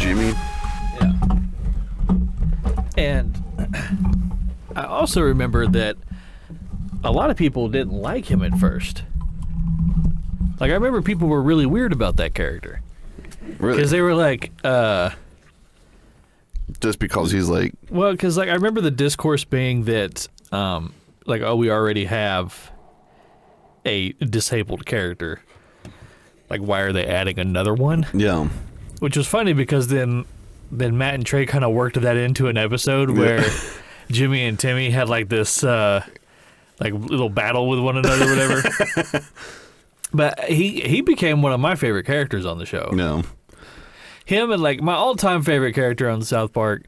Jimmy. Yeah. And I also remember that a lot of people didn't like him at first. Like, I remember people were really weird about that character. Really? Because they were like, just because he's like... Well, because, like, I remember the discourse being that, like, oh, we already have a disabled character. Like, why are they adding another one? Yeah. Which was funny because then Matt and Trey kind of worked that into an episode where Jimmy and Timmy had, like, this, like, little battle with one another or whatever. But he became one of my favorite characters on the show. No. Him and, like, my all-time favorite character on South Park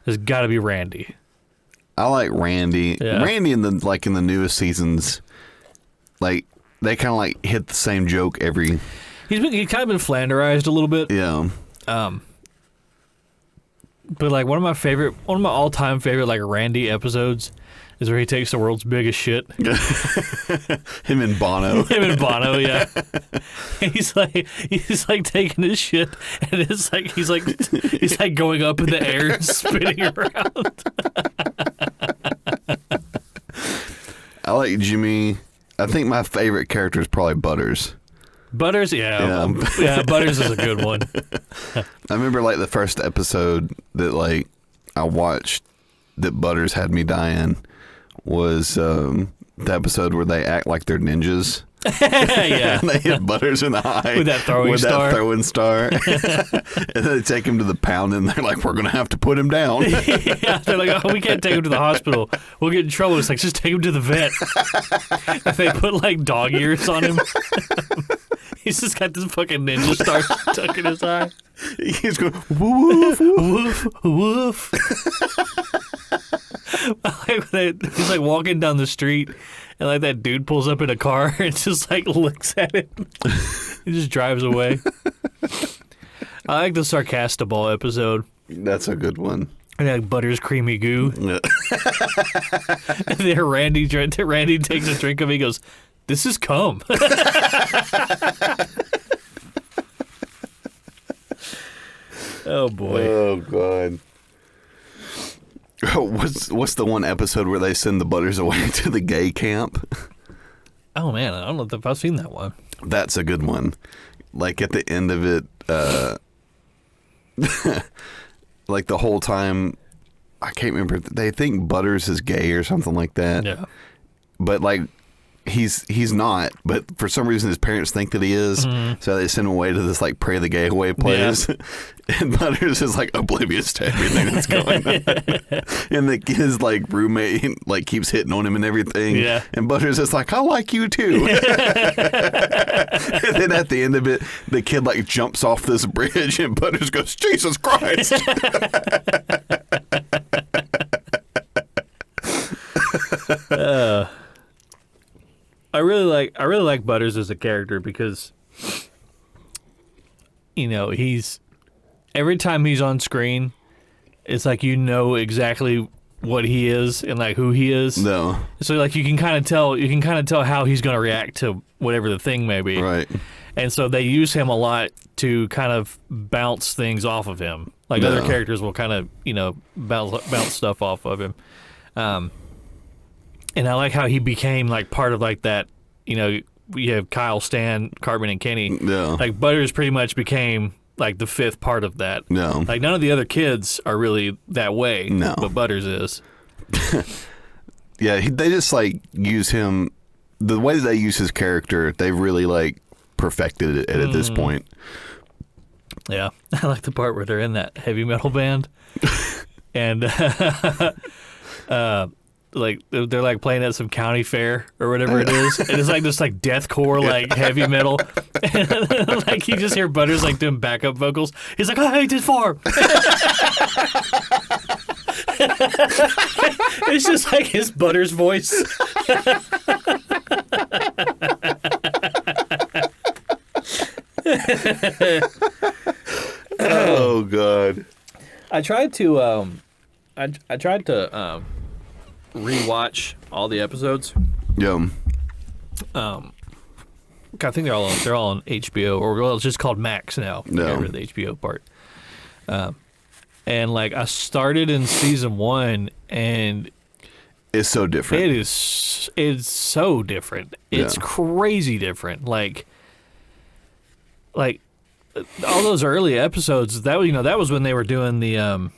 has got to be Randy. I like Randy. Yeah. Randy in the newest seasons, like, they kind of like hit the same joke every... He's kind of been flanderized a little bit. Yeah. But, like, one of my all-time favorite, like, Randy episodes is where he takes the world's biggest shit. Him and Bono. Yeah. He's like taking his shit, and it's like he's like going up in the air and spinning around. I like Jimmy. I think my favorite character is probably Butters. Butters, yeah, Butters is a good one. I remember, like, the first episode that, like, I watched that Butters had me dying was the episode where they act like they're ninjas. Yeah. And they hit Butters in the eye with that throwing star. And then they take him to the pound, and they're like, we're going to have to put him down. Yeah, they're like, oh, we can't take him to the hospital. We'll get in trouble. It's like, just take him to the vet. And they put, like, dog ears on him. He's just got this fucking ninja star stuck in his eye. He's going, woof, woof, woof. He's like walking down the street, and like that dude pulls up in a car and just like looks at him. He just drives away. I like the Sarcastable episode. That's a good one. And like Butters creamy goo. Yeah. And then Randy takes a drink of it. He goes, "This is cum." Oh boy. Oh god. What's the one episode where they send the Butters away to the gay camp? Oh man, I don't know if I've seen that one. That's a good one. Like at the end of it, like the whole time, I can't remember. They think Butters is gay or something like that. Yeah. But like, he's not. But for some reason, his parents think that he is. Mm-hmm. So they send him away to this like pray the gay away place. Yeah. And Butters is like oblivious to everything that's going on. And his like roommate like keeps hitting on him and everything. Yeah. And Butters is like, I like you too. And then at the end of it, the kid like jumps off this bridge, and Butters goes, Jesus Christ. I really like Butters as a character because, you know, every time he's on screen, it's like you know exactly what he is and like who he is. No. So like you can kind of tell how he's going to react to whatever the thing may be. Right. And so they use him a lot to kind of bounce things off of him. Like other characters will kind of, you know, bounce stuff off of him. And I like how he became like part of like that, you know, we have Kyle, Stan, Cartman, and Kenny. Yeah. Like Butters pretty much became like the fifth part of that. No. Like none of the other kids are really that way. No. But Butters is. Yeah, they just like use him. The way that they use his character, they've really like perfected it at this point. Yeah. I like the part where they're in that heavy metal band. And like they're like playing at some county fair or whatever it is, and it's like this like deathcore like heavy metal, and like you just hear Butters like doing backup vocals. He's like, I hate this farm. It's just like his Butters voice. Oh god. I tried to rewatch all the episodes. Yeah. I think they're all on HBO, or well, it's just called Max now. No. The HBO part. And like I started in season 1, and It's so different. it's so different. It's crazy different. Like all those early episodes, that was when they were doing the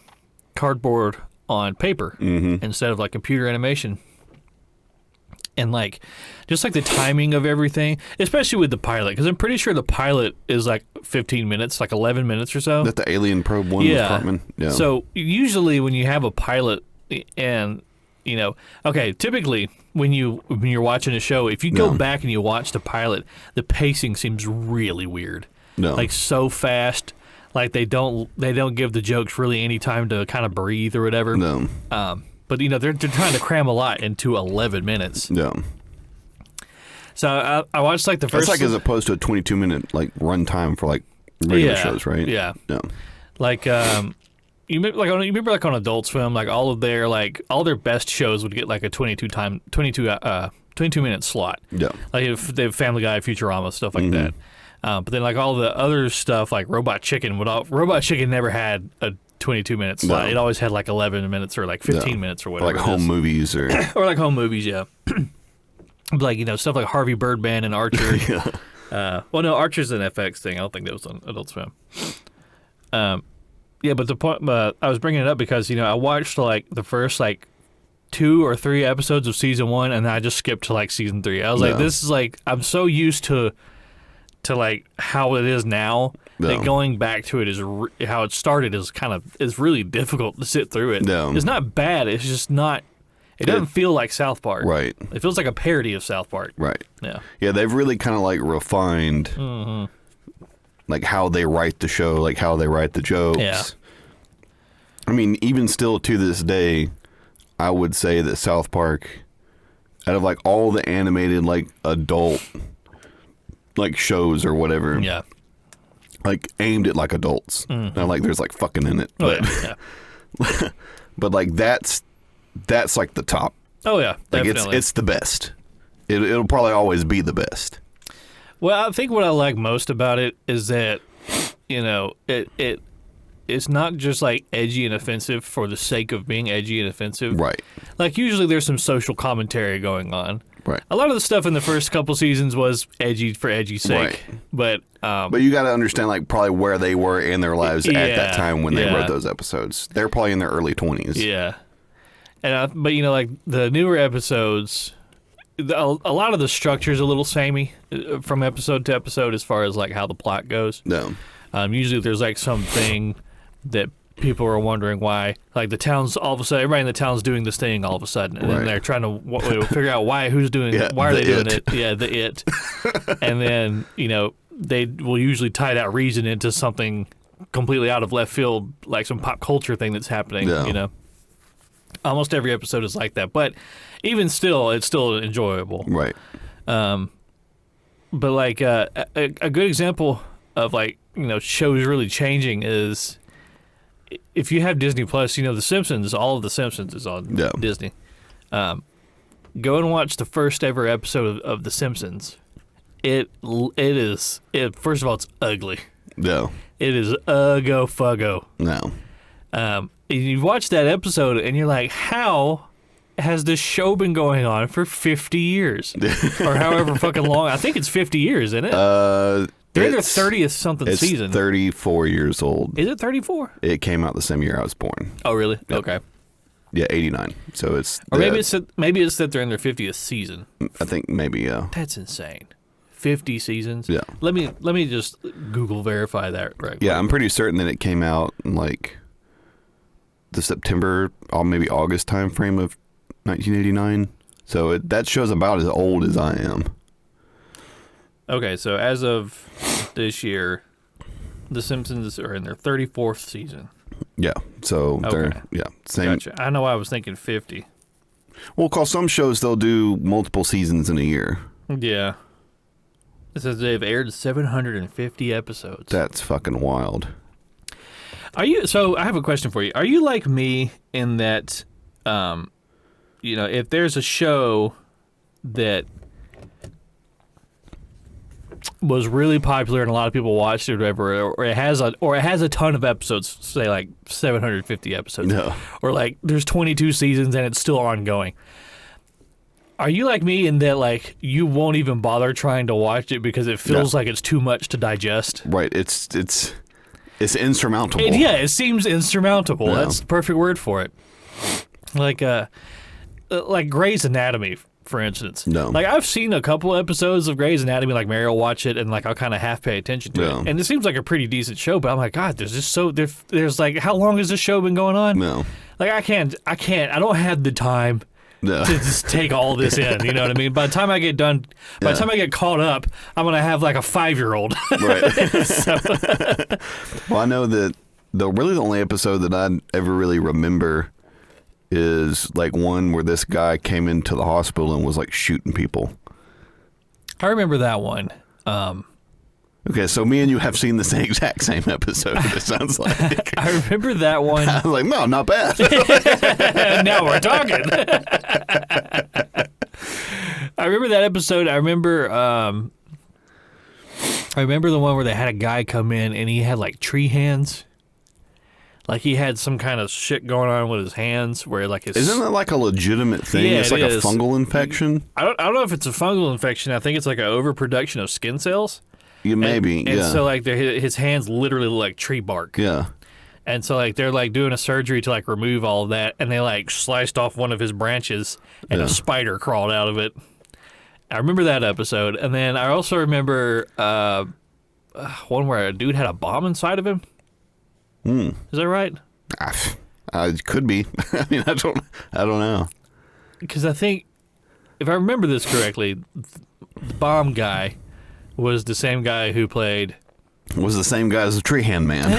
cardboard on paper instead of like computer animation. And like just like the timing of everything, especially with the pilot, because I'm pretty sure the pilot is like 15 minutes, like 11 minutes or so. That the alien probe one with Cartman? Yeah. So usually when you have a pilot and okay, typically when you're watching a show, if you go back and you watch the pilot, the pacing seems really weird. No. Like so fast, like they don't give the jokes really any time to kind of breathe or whatever. No. But they're trying to cram a lot into 11 minutes. Yeah. So I watched like the first. That's like as opposed to a 22-minute like run time for like regular shows, right? Yeah. Yeah. Like you remember like on Adult Swim, like all their best shows would get like a 22-minute slot. Yeah. Like if they have Family Guy, Futurama, stuff like that. But then like all the other stuff like Robot Chicken never had a 22-minute slot. No. It always had like 11 minutes or like 15 minutes or whatever. Or like home movies or or like home movies, yeah. Like stuff like Harvey Birdman and Archer. Well, no, Archer's an FX thing. I don't think that was on Adult Swim. Yeah, but the point I was bringing it up because I watched like the first like 2 or 3 episodes of season 1, and then I just skipped to like season 3. I was like, this is like I'm so used to like how it is now that going back to it is how it started is really difficult to sit through it. It's not bad. It's just not. It doesn't feel like South Park. Right. It feels like a parody of South Park. Right. Yeah. Yeah, they've really kind of like refined like how they write the show, like how they write the jokes. Yeah. I mean, even still to this day, I would say that South Park, out of like all the animated like adult like shows or whatever, like aimed at like adults. Not like there's like fucking in it, but but like that's like the top. Oh yeah, like definitely. it's the best. It'll probably always be the best. Well, I think what I like most about it is that it's not just like edgy and offensive for the sake of being edgy and offensive. Right. Like usually there's some social commentary going on. Right. A lot of the stuff in the first couple seasons was edgy for edgy's sake. Right. But you got to understand like probably where they were in their lives at that time when they wrote those episodes. They're probably in their early 20s. Yeah. And but like the newer episodes, a lot of the structure is a little samey from episode to episode as far as like how the plot goes. No. Usually there's like something that people are wondering why, like the town's all of a sudden, everybody in the town's doing this thing all of a sudden, and then they're trying to why are they doing it? Yeah, the it. And then they will usually tie that reason into something completely out of left field, like some pop culture thing that's happening. Almost every episode is like that, but even still, it's still enjoyable. Right. But like a good example of like shows really changing is if you have Disney Plus, The Simpsons. All of The Simpsons is on Disney. Go and watch the first ever episode of The Simpsons. It is first of all, it's ugly. No. It is uggo-fuggo. No. And you watch that episode and you're like, how has this show been going on for 50 years? Or however fucking long. I think it's 50 years, isn't it? They're in their 30th something season. It's 34 years old. Is it 34? It came out the same year I was born. Oh, really? Yep. Okay. Yeah, 89. So it's... Or maybe it's that they're in their 50th season. I think maybe, yeah. That's insane. 50 seasons? Yeah. Let me just Google verify that right Yeah, quick. I'm pretty certain that it came out in like the September or maybe August time frame of 1989. So that show's about as old as I am. Okay, so as of this year, The Simpsons are in their 34th season. Yeah, so they're same. Gotcha. I know I was thinking 50. Well, cause some shows they'll do multiple seasons in a year. Yeah. It says they've aired 750 episodes. That's fucking wild. So I have a question for you. Are you like me in that, if there's a show that was really popular and a lot of people watched it or whatever, or it has a ton of episodes, say like 750 episodes, or like there's 22 seasons and it's still ongoing. Are you like me in that like you won't even bother trying to watch it because it feels like it's too much to digest? Right. It's insurmountable. It seems insurmountable. That's the perfect word for it. Like Grey's Anatomy, for instance. No. Like I've seen a couple episodes of Grey's Anatomy. Like Mary will watch it, and like I'll kind of half pay attention to it. And it seems like a pretty decent show. But I'm like, God, there's like, how long has this show been going on? No. Like I don't have the time to just take all this in. You know what I mean? By the time I get done, by the time I get caught up, I'm gonna have like a 5-year-old. Right. Well, I know that the only episode that I ever really remember is like one where this guy came into the hospital and was like shooting people. I remember that one. Okay, so me and you have seen the exact same episode, it sounds like. I remember that one. I was like, no, not bad. Now we're talking. I remember that episode. I remember the one where they had a guy come in and he had like tree hands. Like he had some kind of shit going on with his hands where like his... Isn't that like a legitimate thing? Yeah, it's like a fungal infection? I don't know if it's a fungal infection. I think it's like an overproduction of skin cells. Yeah, maybe, and so like his hands literally look like tree bark. Yeah. And so like they're like doing a surgery to like remove all of that, and they like sliced off one of his branches and a spider crawled out of it. I remember that episode. And then I also remember one where a dude had a bomb inside of him. Is that right? It could be. I mean, I don't know. Because I think, if I remember this correctly, the bomb guy was the same guy who played... Was the same guy as the tree hand man.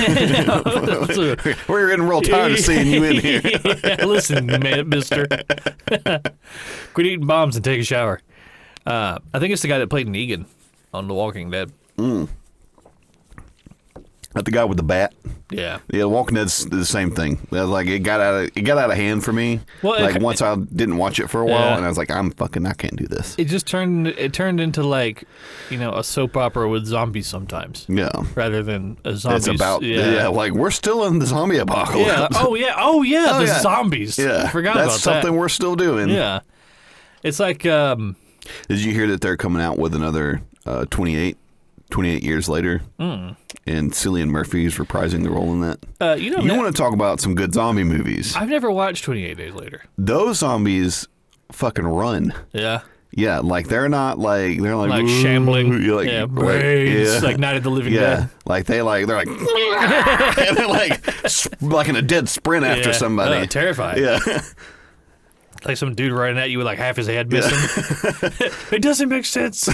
We're getting real tired of seeing you in here. Listen, mister. Quit eating bombs and take a shower. I think it's the guy that played Negan on The Walking Dead. That the guy with the bat. Yeah. Yeah, Walking Dead's the same thing. Like it got out of hand for me. Well, like once I didn't watch it for a while, and I was like, I can't do this. It just turned into like, a soap opera with zombies sometimes. Yeah. Rather than a zombie. It's about like we're still in the zombie apocalypse. Yeah. The zombies. Yeah. I forgot That's about something that. we're still doing. Yeah. It's like. Did you hear that they're coming out with another 28 years later? And Cillian Murphy's reprising the role in that. You want to talk about some good zombie movies. I've never watched 28 Days Later. Those zombies fucking run. Yeah. Yeah, like they're like shambling. Like, brains, like Night of the Living Dead. Like they're like and they're like in a dead sprint after somebody. Terrifying. Yeah. Like some dude running at you with like half his head missing. It doesn't make sense.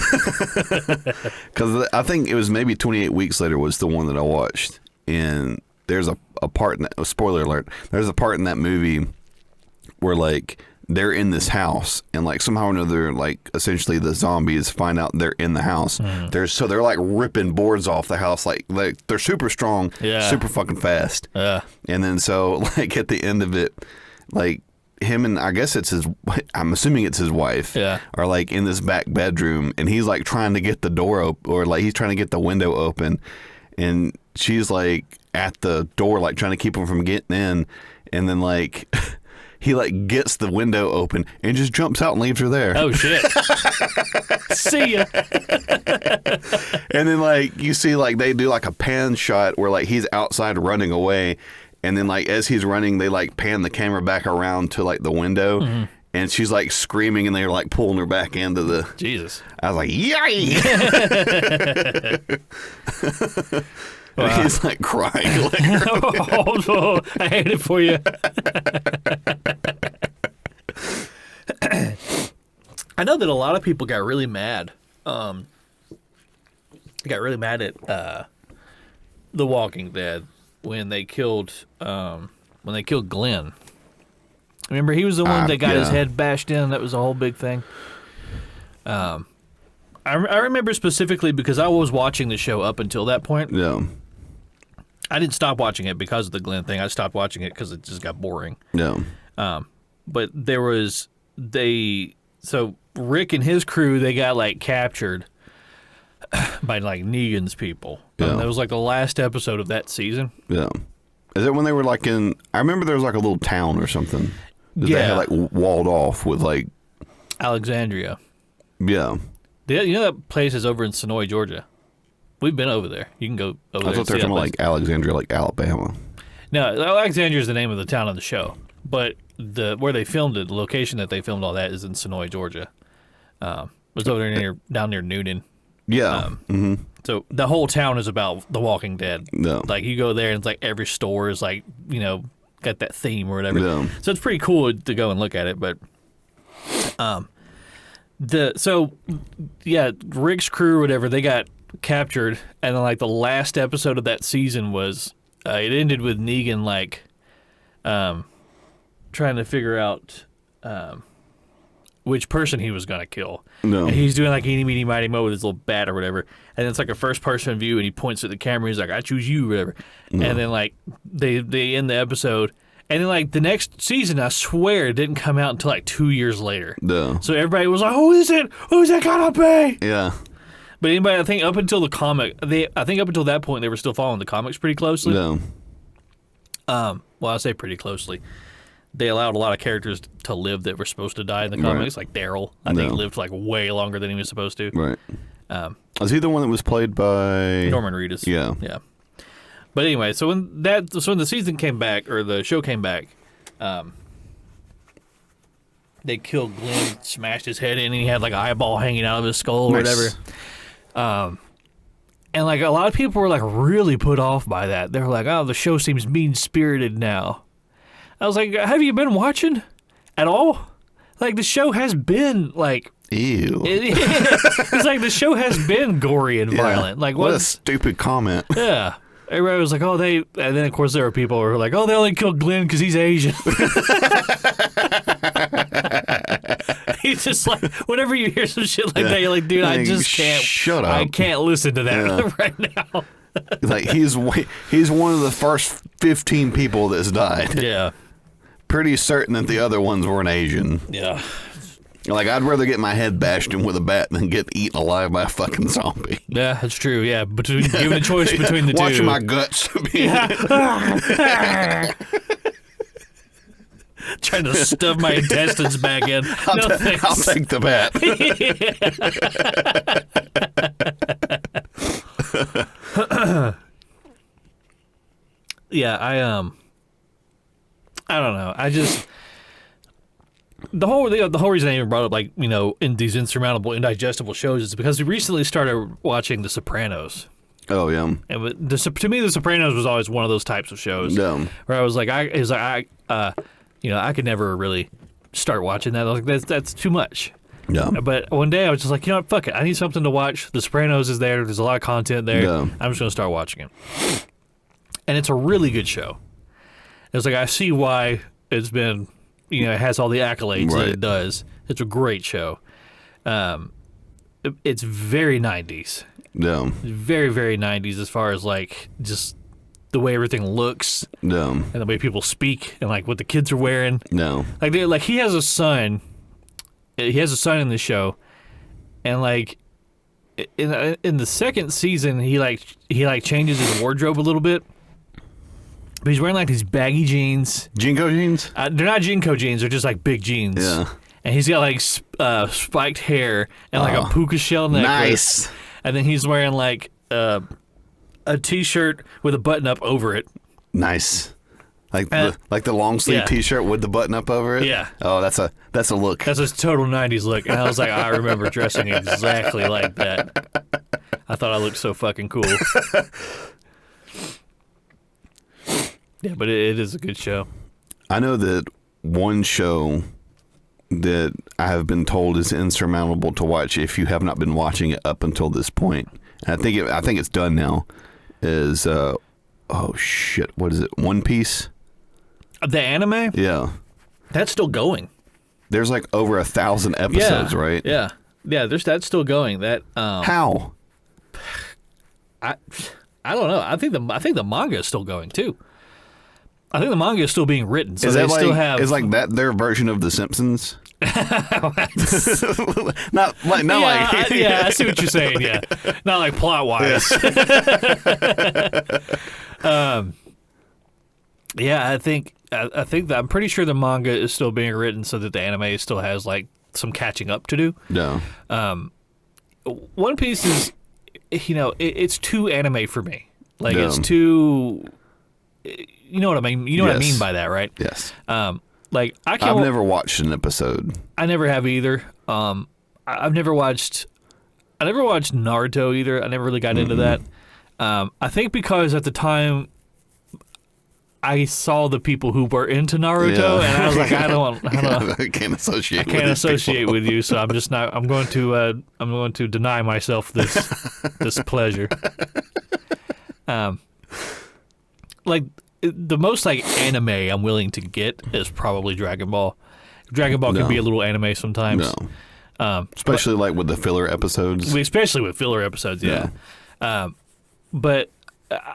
Because I think it was maybe 28 Weeks Later was the one that I watched. And there's a part in that, spoiler alert, there's a part in that movie where like they're in this house and like somehow or another, like essentially the zombies find out they're in the house. They're like ripping boards off the house. Like they're super strong, super fucking fast. And then so like at the end of it, like, him and I guess I'm assuming it's his wife, are like in this back bedroom, and he's like trying to get the door open, or like he's trying to get the window open, and she's like at the door, like trying to keep him from getting in, and then like he like gets the window open and just jumps out and leaves her there. Oh shit! See ya. And then like you see like they do like a pan shot where like he's outside running away. And then, like, as he's running, they, like, pan the camera back around to, like, the window. And she's, like, screaming, and they're, like, pulling her back into the... Jesus. I was like, yay! Wow. He's, like, crying. Like, oh, I hate it for you. I know that a lot of people got really mad. Got really mad at The Walking Dead. When they killed Glenn. Remember, he was the one that got his head bashed in. That was a whole big thing. I remember specifically because I was watching the show up until that point. Yeah. I didn't stop watching it because of the Glenn thing. I stopped watching it because it just got boring. Yeah. But so Rick and his crew, they got like captured. by like Negan's people. Yeah. And that was like the last episode of that season. Yeah. Is it when they were like in? I remember there was like a little town or something that they had like walled off with like Alexandria. Yeah. You know that place is over in Sonoy, Georgia. We've been over there. You can go over there. I thought they were talking about like Alexandria, like Alabama. No, Alexandria is the name of the town on the show, but where they filmed it, the location that they filmed all that is in Sonoy, Georgia. It was over there down near Noonan. Yeah. So the whole town is about The Walking Dead. Yeah. Like you go there and it's like every store is like, got that theme or whatever. Yeah. So it's pretty cool to go and look at it, but Rick's crew or whatever, they got captured, and then like the last episode of that season was it ended with Negan like trying to figure out which person he was gonna kill. No. And he's doing like eeny meeny miny mo with his little bat or whatever, and it's like a first person view, and he points at the camera. He's like, "I choose you," whatever. No. And then like they end the episode, and then like the next season, I swear, it didn't come out until like 2 years later. No. So everybody was like, "Who is it? Who's it gonna be?" Yeah. But anybody, I think up until the comic, I think up until that point, they were still following the comics pretty closely. No. Well, I say pretty closely. They allowed a lot of characters to live that were supposed to die in the comics, like Daryl. I think lived like way longer than he was supposed to. Right. Was he the one that was played by Norman Reedus? Yeah. Yeah. But anyway, so when the season came back, or the show came back, they killed Glenn, smashed his head in, and he had like an eyeball hanging out of his skull or whatever. And like a lot of people were like really put off by that. They were like, "Oh, the show seems mean-spirited now." I was like, "Have you been watching at all? Like the show has been like." Ew. It's like the show has been gory and violent. Like what a stupid comment. Yeah. Everybody was like, "Oh, they," and then of course there were people who were like, "Oh, they only killed Glenn because he's Asian." He's just like, whenever you hear some shit like that, you're like, "Dude, I just can't. Shut up. I can't listen to that right now." Like he's one of the first 15 people that's died. Yeah. Pretty certain that the other ones weren't Asian. Yeah. Like, I'd rather get my head bashed in with a bat than get eaten alive by a fucking zombie. Yeah, that's true. Yeah, given a choice between the two. Watching my guts. Trying to stuff my intestines back in. I'll take the bat. Yeah, I don't know. I just the whole reason I even brought up in these insurmountable, indigestible shows is because we recently started watching The Sopranos. Oh yeah. And to me, The Sopranos was always one of those types of shows where I was like, I could never really start watching that. I was like, that's too much. Yeah. But one day I was just like, fuck it. I need something to watch. The Sopranos is there. There's a lot of content there. Yeah. I'm just going to start watching it. And it's a really good show. It's like, I see why it's been, it has all the accolades that it does. It's a great show. It's very 90s. Yeah. Very, very 90s as far as like just the way everything looks. Yeah. And the way people speak and like what the kids are wearing. No. Like he has a son. He has a son in the show, and like in the second season, he changes his wardrobe a little bit. But he's wearing like these baggy jeans. Jinko jeans? They're not Jinko jeans. They're just like big jeans. Yeah. And he's got like spiked hair and like a puka shell necklace. Nice. And then he's wearing like a t-shirt with a button up over it. Nice. Like the long sleeve T-shirt with the button up over it. Yeah. Oh, that's a look. That's a total '90s look, and I was like, I remember dressing exactly like that. I thought I looked so fucking cool. Yeah, but it is a good show. I know that one show that I have been told is insurmountable to watch if you have not been watching it up until this point. And I think it's done now. Is oh shit, what is it? One Piece. The anime? Yeah. That's still going. There's like over 1,000 episodes, right? Yeah. Yeah, that's still going. That How? I don't know. I think the manga is still going too. I think the manga is still being written. So is they that still have is like that their version of The Simpsons? not like I see what you're saying. Yeah, not like plot wise. Yeah, I think that I'm pretty sure the manga is still being written so that the anime still has like some catching up to do. No. One Piece is, it's too anime for me. Like No. it's too. You know what I mean? You know what I Yes. mean by that, right? Yes. Like I can't. I've never watched an episode. I never have either. I've never watched. I never watched Naruto either. I never really got into that. I think because at the time I saw the people who were into Naruto, and I was like, I can't associate. I can't associate with you, so I'm just not. I'm going to deny myself this pleasure. Like the most like anime I'm willing to get is probably Dragon Ball. Dragon Ball can be a little anime sometimes. No. Especially like with the filler episodes. Especially with filler episodes, yeah. But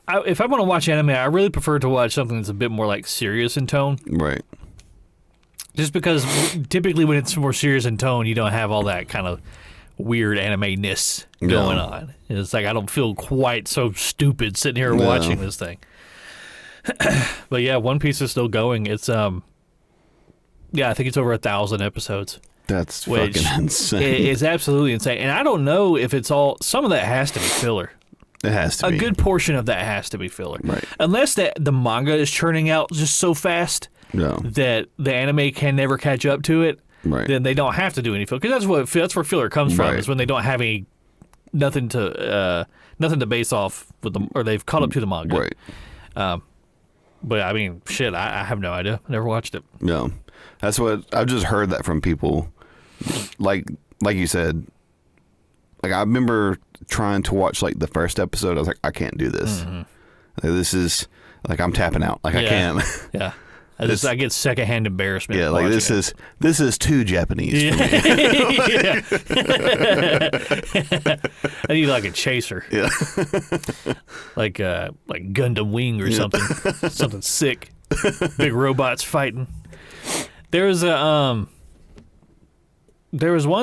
if I want to watch anime, I really prefer to watch something that's a bit more like serious in tone. Right. Just because typically when it's more serious in tone, you don't have all that kind of weird anime-ness going on. It's like I don't feel quite so stupid sitting here watching this thing. But yeah, One Piece is still going. It's I think it's over 1,000 episodes. That's fucking insane. It's absolutely insane. And I don't know if it's all. Some of that has to be filler. It has to be. A good portion of that has to be filler. Right. Unless the manga is churning out just so fast that the anime can never catch up to it. Right. Then they don't have to do any filler. Because that's where filler comes from. Is when they don't have nothing to base off with them, or they've caught up to the manga. Right. But I mean, shit, I have no idea. I never watched it. No. That's what I've just heard that from people. Like you said, like I remember trying to watch like the first episode. I was like, I can't do this. Mm-hmm. Like, this is like I'm tapping out. Like I can't. Yeah. I get secondhand embarrassment. Yeah, like this is too Japanese for me. Yeah. I need like a chaser. Yeah. like Gundam Wing or something. Something sick. Big robots fighting. There was one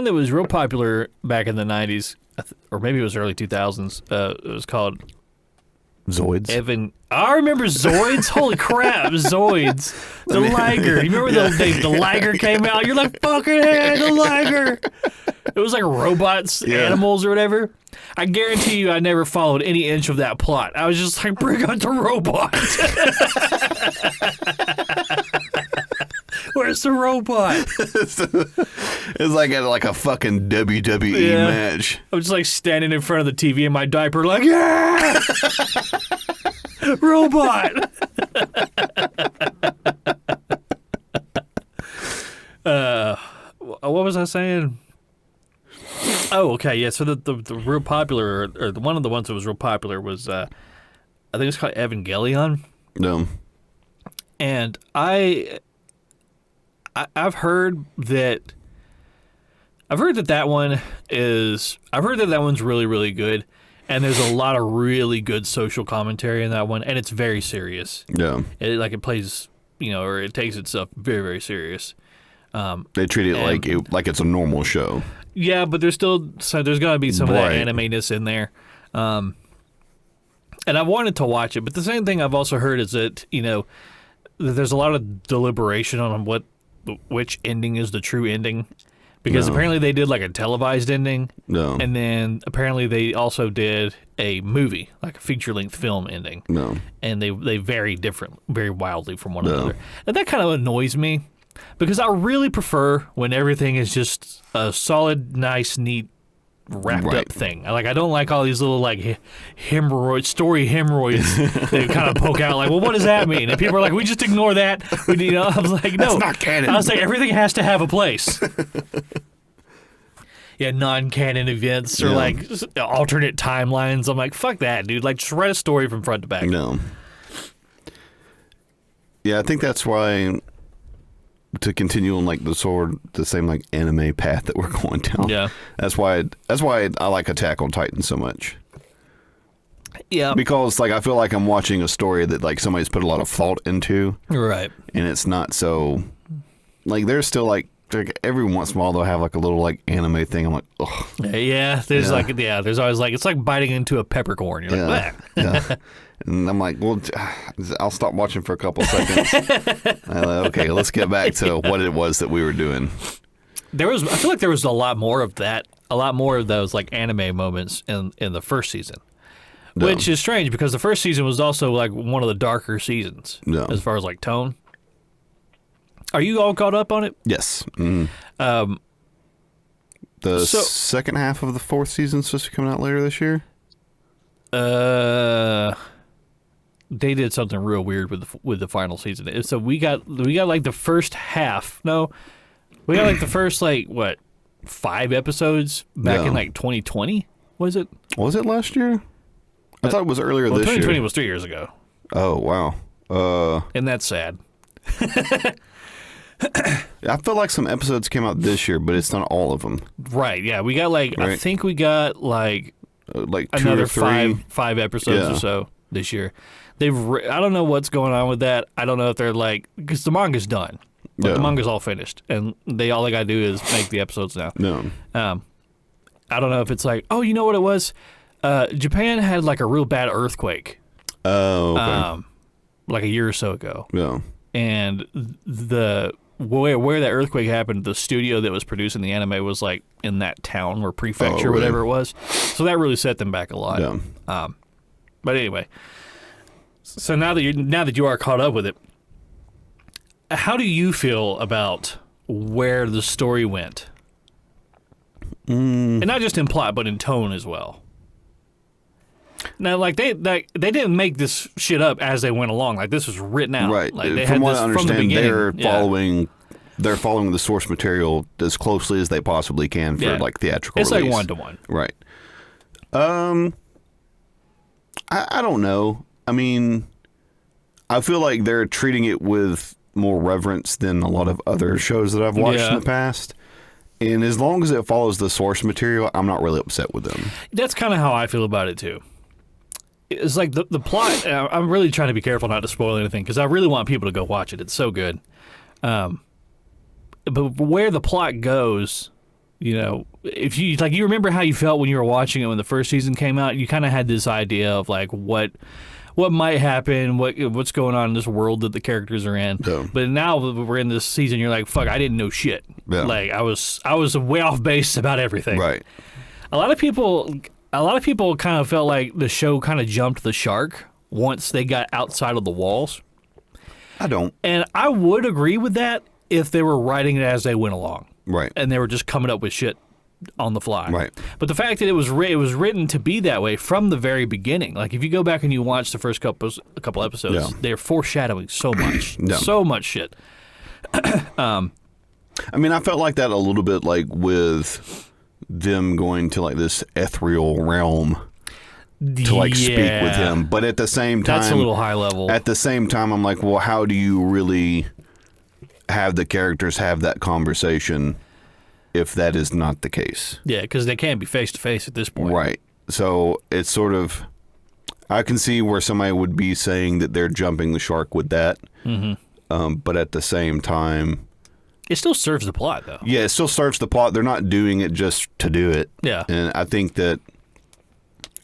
that was real popular back in the 90s, or maybe it was early 2000s. It was called Zoids. I remember Zoids. Holy crap, Zoids. The Liger. You remember the Liger came out? You're like, fucking hey, the Liger. It was like robots, animals, or whatever. I guarantee you I never followed any inch of that plot. I was just like, bring out the robot. Where's the robot? It's like at like a fucking WWE match. I'm just like standing in front of the TV in my diaper like, yeah! Robot! What was I saying? Oh, okay, yeah. So the real popular, or one of the ones that was real popular was, I think it's called Evangelion. No. And I've heard that that one is. I've heard that one's really, really good, and there's a lot of really good social commentary in that one, and it's very serious. Yeah. It plays, or it takes itself very, very serious. They treat it like it's a normal show. Yeah, but there's got to be some of that anime-ness in there. And I wanted to watch it, but the same thing I've also heard is that there's a lot of deliberation on which ending is the true ending, because apparently they did like a televised ending, and then apparently they also did a movie, like a feature-length film ending, and they vary very wildly from one another, and that kind of annoys me, because I really prefer when everything is just a solid, nice, neat, wrapped up thing. I don't like all these little like story hemorrhoids that kind of poke out. Like, well, what does that mean? And people are like, we just ignore that. I was like, no, that's not canon. I was like, everything has to have a place. Yeah, non-canon events or like alternate timelines. I'm like, fuck that, dude. Like, just write a story from front to back. No. Yeah, I think that's why, to continue on like the same like anime path that we're going down. Yeah, that's why I like Attack on Titan so much. Yeah, because like I feel like I'm watching a story that like somebody's put a lot of thought into. Right, and it's not so like there's still like like every once in a while they'll have like a little like anime thing. I'm like, oh. Yeah, there's there's always like, it's like biting into a peppercorn. You're like, yeah. And I'm like, well, I'll stop watching for a couple seconds. Okay, let's get back to what it was that we were doing. I feel like there was a lot more of that, a lot more of those like anime moments in the first season. Which is strange because the first season was also like one of the darker seasons as far as like tone. Are you all caught up on it? Yes. The second half of the fourth season is supposed to be coming out later this year? They did something real weird with the final season. So we got like the first half. No, we got like the first like 5 episodes back in like 2020. Was it? Was it last year? I thought it was earlier this 2020 year. 2020 was 3 years ago. Oh wow. And that's sad. I feel like some episodes came out this year, but it's not all of them. Right? Yeah, we got like I think we got like 2 another or 3. five episodes or so this year. I don't know what's going on with that. I don't know if they're like, because the manga's done. The manga's all finished, and all they gotta do is make the episodes now. No. I don't know if it's like, oh, you know what it was? Japan had like a real bad earthquake. Oh, okay. Like a year or so ago. Yeah. And where that earthquake happened, the studio that was producing the anime was like in that town or prefecture, whatever it was. So that really set them back a lot. Yeah. But anyway, so now that you are caught up with it, how do you feel about where the story went? And not just in plot, but in tone as well. Now, like they didn't make this shit up as they went along. Like this was written out. Right. Like they from had what this I understand, from the beginning. they're following the source material as closely as they possibly can for like theatrical release. It's like 1-to-1. Right. I don't know. I mean, I feel like they're treating it with more reverence than a lot of other shows that I've watched in the past. And as long as it follows the source material, I'm not really upset with them. That's kind of how I feel about it too. It's like the plot. I'm really trying to be careful not to spoil anything because I really want people to go watch it. It's so good. But where the plot goes, if you you remember how you felt when you were watching it when the first season came out, you kind of had this idea of like what might happen, what's going on in this world that the characters are in. Yeah. But now that we're in this season, you're like, fuck, I didn't know shit. Yeah. Like I was way off base about everything. Right. A lot of people kind of felt like the show kind of jumped the shark once they got outside of the walls. I don't. And I would agree with that if they were writing it as they went along. Right. And they were just coming up with shit on the fly. Right. But the fact that it was written to be that way from the very beginning. Like if you go back and you watch the first couple episodes, they're foreshadowing so much. So much shit. I mean, I felt like that a little bit like with them going to like this ethereal realm to like speak with him, but at the same time that's a little high level. At the same time I'm like, well, how do you really have the characters have that conversation if that is not the case? Yeah, because they can't be face to face at this point. Right. So it's sort of, I can see where somebody would be saying that they're jumping the shark with that. But at the same time, it still serves the plot, though. Yeah, it still serves the plot. They're not doing it just to do it. Yeah. And I think that,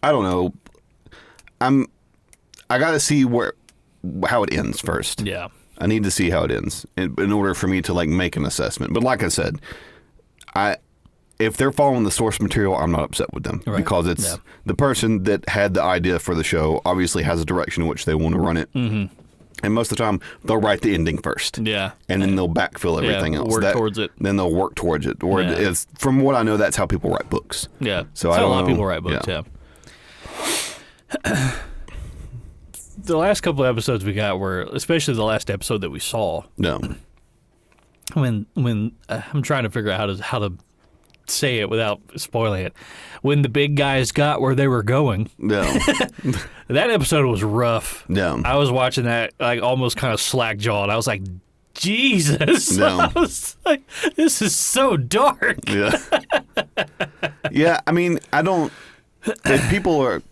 I don't know, I got to see how it ends first. Yeah. I need to see how it ends in order for me to like make an assessment. But like I said, if they're following the source material, I'm not upset with them because it's the person that had the idea for the show obviously has a direction in which they want to run it. Mm-hmm. And most of the time, they'll write the ending first. Yeah. And then they'll backfill everything else. Work towards it. Then they'll work towards it. Or it's, from what I know, that's how people write books. Yeah. So that's how a lot of people write books, yeah. The last couple of episodes we got were, especially the last episode that we saw. No. When I'm trying to figure out how to say it without spoiling it. When the big guys got where they were going. No. That episode was rough. No. I was watching that like almost kind of slack-jawed. I was like, Jesus. No. I was like, this is so dark. Yeah. Yeah, I mean, if people are...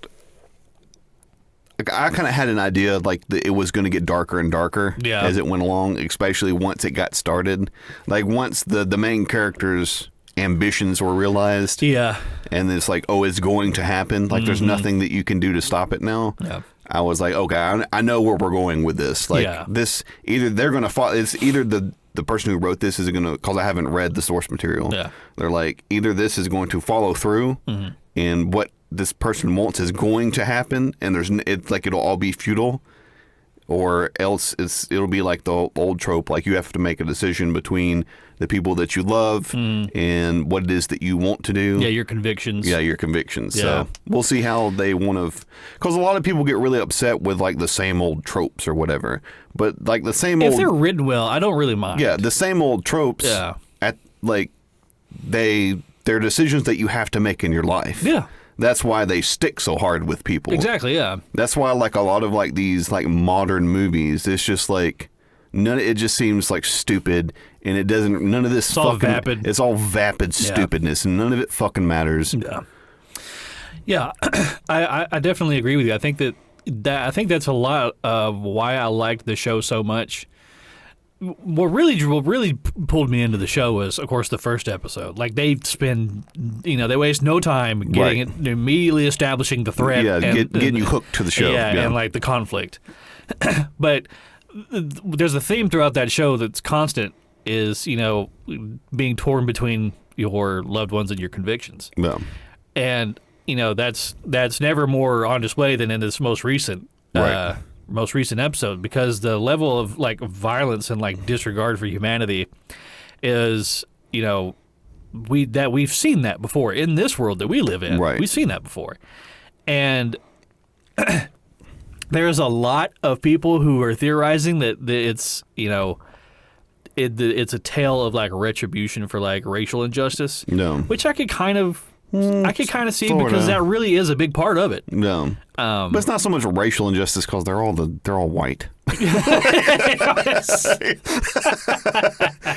I kind of had an idea like that it was going to get darker and darker as it went along, especially once it got started. Like once the main character's ambitions were realized. Yeah. And it's like, oh, it's going to happen. Like there's nothing that you can do to stop it now. Yeah. I was like, okay, I know where we're going with this. Like this, either they're going to follow, it's either the person who wrote this is going to, because I haven't read the source material. Yeah. They're like, either this is going to follow through and what this person wants is going to happen, and it's like it'll all be futile, or else it'll be like the old trope, like you have to make a decision between the people that you love and what it is that you want to do. Yeah, your convictions. Yeah, your convictions. Yeah. So we'll see how they want to, because a lot of people get really upset with like the same old tropes or whatever. But like the same old, if they're written well, I don't really mind. Yeah, the same old tropes. Yeah. They're decisions that you have to make in your life. Yeah. That's why they stick so hard with people. Exactly, yeah. That's why like a lot of like these like modern movies, it's just like it just seems like stupid, and it doesn't, none of this it's all vapid. It's all vapid stupidness, and none of it fucking matters. Yeah. Yeah, I definitely agree with you. I think that's a lot of why I liked the show so much. What really pulled me into the show was, of course, the first episode. Like they they waste no time getting it, immediately establishing the threat. Yeah, getting you hooked to the show. Yeah, and like the conflict. But there's a theme throughout that show that's constant is, being torn between your loved ones and your convictions. Yeah. And, that's never more on display than in this most recent episode, because the level of like violence and like disregard for humanity is, we've seen that before in this world that we live in. Right. We've seen that before. And there's a lot of people who are theorizing that it's, it's a tale of like retribution for like racial injustice. No. Which I could kind of see sorta. Because that really is a big part of it. No. But it's not so much racial injustice because they're all white.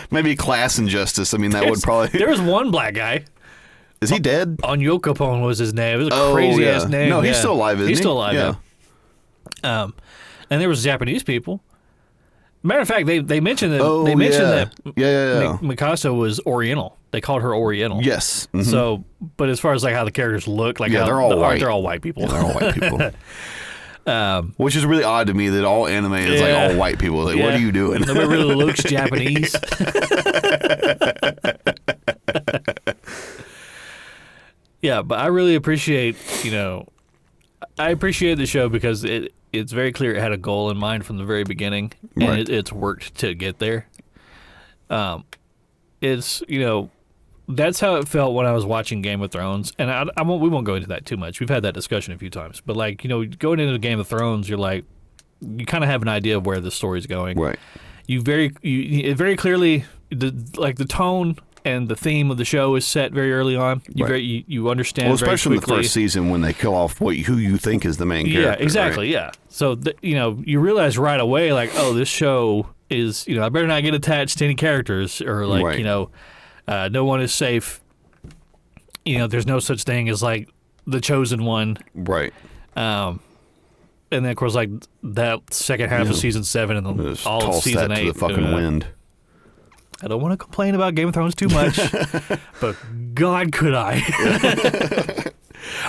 Maybe class injustice. I mean, that would probably. There was one black guy. Is he dead? Onyeo Capone was his name. It was a crazy ass name. No, he's still alive, isn't he? He's still alive, yeah. And there was Japanese people. Matter of fact, they mentioned that Mikasa was Oriental. They called her Oriental. Yes. Mm-hmm. So, but as far as like how the characters look, like they're all white. They're all white people. Yeah, they're all white people. Which is really odd to me that all anime is like all white people. Like, what are you doing? Nobody really looks Japanese. Yeah, but I really appreciate, I appreciate the show because it's very clear it had a goal in mind from the very beginning, and it's worked to get there. It's, that's how it felt when I was watching Game of Thrones, and we won't go into that too much. We've had that discussion a few times, but like, going into Game of Thrones, you're like, you kind of have an idea of where the story's going. Right. It very clearly, the tone and the theme of the show is set very early on. You understand. Well, especially very quickly. In the first season when they kill off who you think is the main character. Yeah, exactly. Right? Yeah. So you realize right away, like, oh, this show is, I better not get attached to any characters, or like, no one is safe. There's no such thing as like the chosen one. Right. And then of course, like that second half of season 7 and all of season 8 to the fucking wind. I don't want to complain about Game of Thrones too much, but God, could I?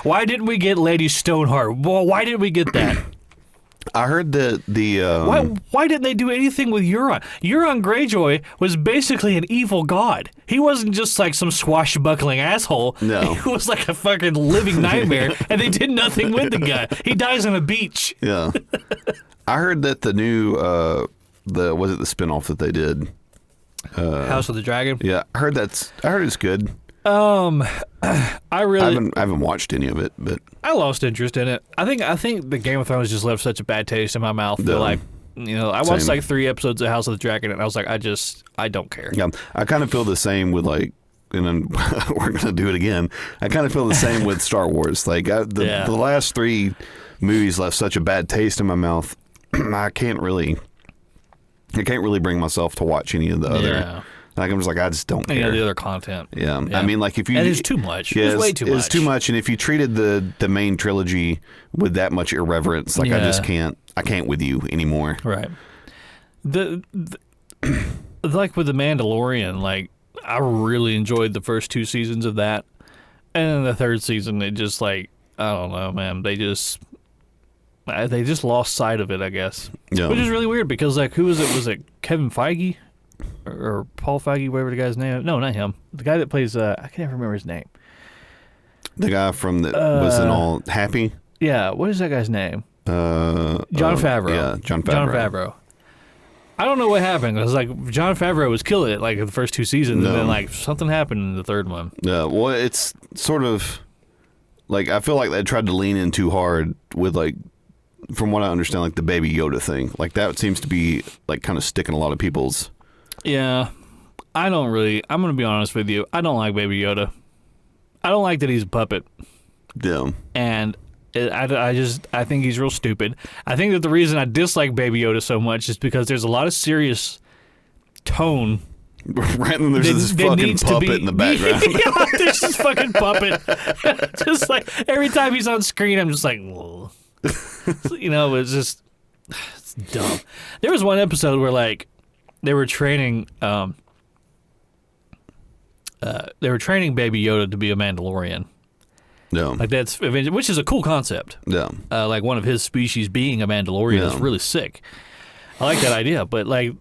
Why didn't we get Lady Stoneheart? Well, why didn't we get that? I heard that Why didn't they do anything with Euron? Euron Greyjoy was basically an evil god. He wasn't just like some swashbuckling asshole. No. He was like a fucking living nightmare, and they did nothing with the guy. He dies on a beach. Yeah. I heard that the new, was it the spinoff that they did? House of the Dragon? Yeah, I heard it's good. I haven't watched any of it, but I lost interest in it. I think the Game of Thrones just left such a bad taste in my mouth. That like, I watched like 3 episodes of House of the Dragon, and I was like, I don't care. Yeah, I kind of feel the same with like, and then we're gonna do it again. I kind of feel the same with Star Wars. Like the last 3 movies left such a bad taste in my mouth. I can't really bring myself to watch any of the Like I'm just like I just don't care. The other content. Yeah. I mean, like if you, and it's too much. Yeah, it's way too much. It's too much, and if you treated the main trilogy with that much irreverence, like I just can't. I can't with you anymore. Right. The like with the Mandalorian, like I really enjoyed the first 2 seasons of that, and then the third season, it just like I don't know, man. They just lost sight of it, I guess. Yeah. Which is really weird because like who was it? Was it Kevin Feige or Paul Feige, whatever the guy's name? No, not him. The guy that plays I can't remember his name. The guy from that was in All Happy. Yeah, what is that guy's name? Jon Favreau. Yeah, Jon Favreau. Jon Favreau. I don't know what happened. It was like Jon Favreau was killing it like in the first 2 seasons, and then like something happened in the third one. Yeah, well, it's sort of like I feel like they tried to lean in too hard with like, from what I understand, like the Baby Yoda thing. Like that seems to be like kind of sticking a lot of people's. Yeah, I don't really. I'm gonna be honest with you. I don't like Baby Yoda. I don't like that he's a puppet. Yeah, and. I think he's real stupid. I think that the reason I dislike Baby Yoda so much is because there's a lot of serious tone. Right, and there's this fucking puppet in the background. Yeah, there's this fucking puppet. Just like every time he's on screen, I'm just like, whoa. It's dumb. There was one episode where like they were training Baby Yoda to be a Mandalorian. Yeah. Like which is a cool concept. Yeah. Like one of his species being a Mandalorian is really sick. I like that idea, but like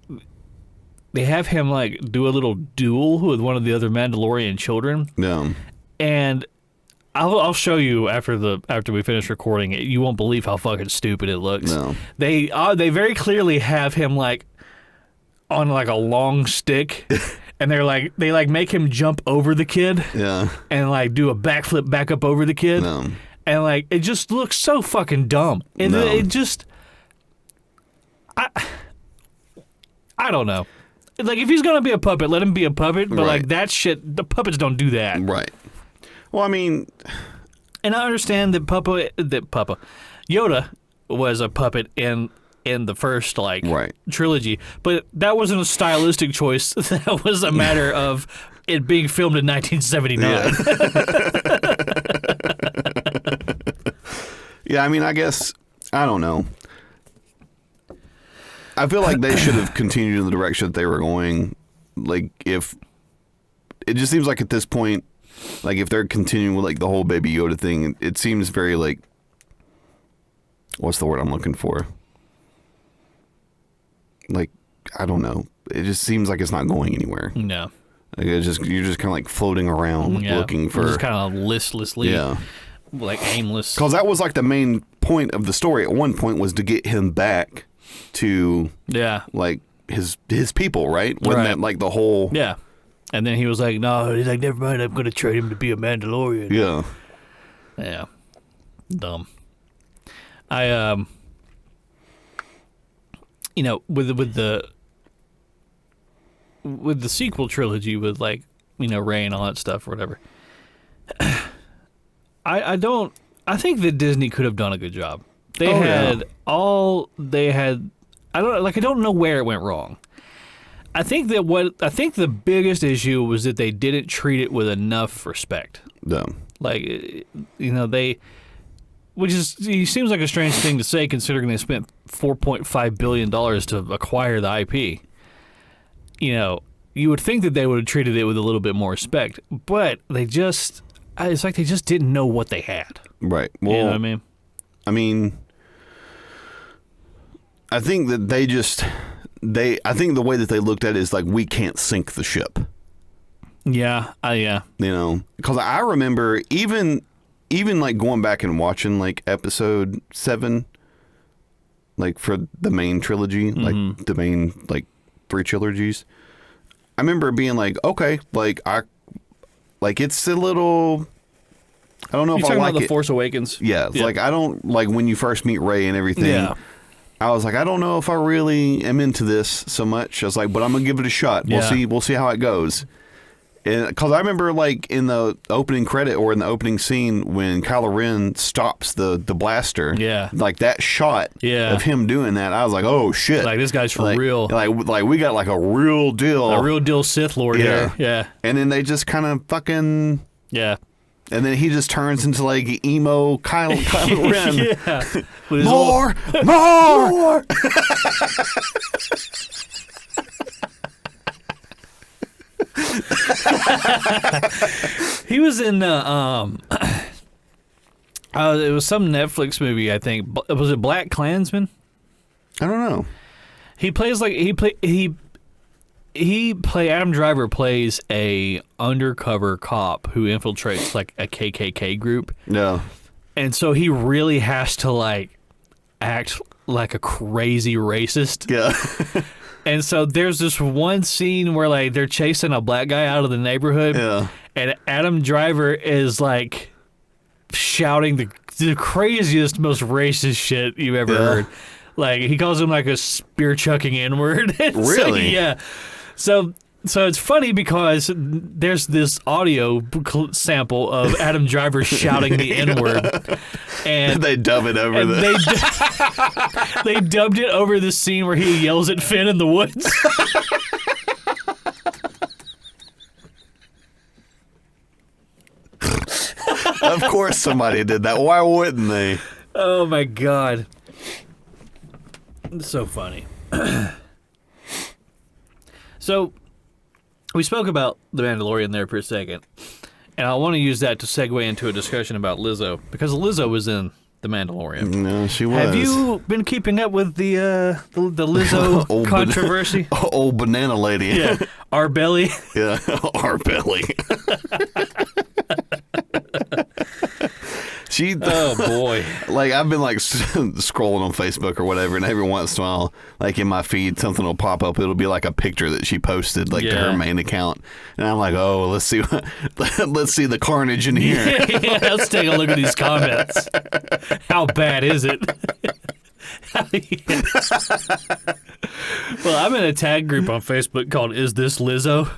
they have him like do a little duel with one of the other Mandalorian children. Yeah. And I'll show you after we finish recording it. You won't believe how fucking stupid it looks. No. They very clearly have him like on like a long stick. And they make him jump over the kid, and like do a backflip back up over the kid, and like it just looks so fucking dumb. And it just, I don't know. Like if he's gonna be a puppet, let him be a puppet. But like that shit, the puppets don't do that. Right. Well, I mean, and I understand that Yoda was a puppet in the first trilogy, but that wasn't a stylistic choice. That was a matter of it being filmed in 1979. Yeah, I mean, I guess I don't know. I feel like they should have continued in the direction that they were going. Like if it just seems like at this point, like if they're continuing with like the whole Baby Yoda thing, it seems very like, what's the word I'm looking for? Like, I don't know. It just seems like it's not going anywhere. No. Like you're just kind of like floating around looking for. Just kind of listlessly. Yeah. Like aimless. Because that was like the main point of the story at one point was to get him back to like his people, right? Wasn't that like the whole. Yeah. And then he was like, no, he's like, never mind, I'm going to trade him to be a Mandalorian. Yeah. Yeah. Dumb. with the sequel trilogy with like, Rey and all that stuff or whatever. I think that Disney could have done a good job. I don't know where it went wrong. I think the biggest issue was that they didn't treat it with enough respect. Yeah. Like, which seems like a strange thing to say considering they spent $4.5 billion to acquire the IP. You would think that they would have treated it with a little bit more respect, but it's like they just didn't know what they had. Right. Well, you know what I mean? I think that I think the way that they looked at it is like, we can't sink the ship. Yeah. Yeah. Because I remember even like going back and watching like episode 7, like for the main trilogy, like the main like 3 trilogies. I remember being like, okay, like it's a little. I don't know if I like it. You're talking about The Force Awakens? Yeah, like I don't like when you first meet Rey and everything. Yeah. I was like, I don't know if I really am into this so much. I was like, but I'm gonna give it a shot. We'll see how it goes. Because I remember, like, in the opening credit or in the opening scene when Kylo Ren stops the blaster. Yeah. Like, that shot of him doing that, I was like, oh, shit. Like, this guy's for real. Like, we got, like, a real deal. A real deal Sith Lord here. Yeah. And then they just kind of fucking... Yeah. And then he just turns into, like, emo Kylo Ren. Yeah. More! More! He was in it was some Netflix movie, I think. Was it Black Klansman? I don't know. He plays like Adam Driver plays a undercover cop who infiltrates like a KKK group. Yeah. And so he really has to like act like a crazy racist. Yeah. And so there's this one scene where like they're chasing a black guy out of the neighborhood. Yeah. And Adam Driver is like shouting the craziest, most racist shit you've ever heard. Like he calls him like a spear chucking N-word. Really? Yeah. So it's funny because there's this audio sample of Adam Driver shouting the N-word, and they dub it over they dubbed it over the scene where he yells at Finn in the woods. Of course somebody did that. Why wouldn't they? Oh my god. It's so funny. So, we spoke about The Mandalorian there for a second, and I want to use that to segue into a discussion about Lizzo, because Lizzo was in The Mandalorian. No, she was. Have you been keeping up with the Lizzo controversy? Old banana lady. Yeah, our belly. Yeah, our belly. Oh boy! Like I've been like scrolling on Facebook or whatever, and every once in a while, like in my feed, something will pop up. It'll be like a picture that she posted, like to her main account, and I'm like, oh, let's see the carnage in here. Yeah, let's take a look at these comments. How bad is it? Well, I'm in a tag group on Facebook called "Is This Lizzo?"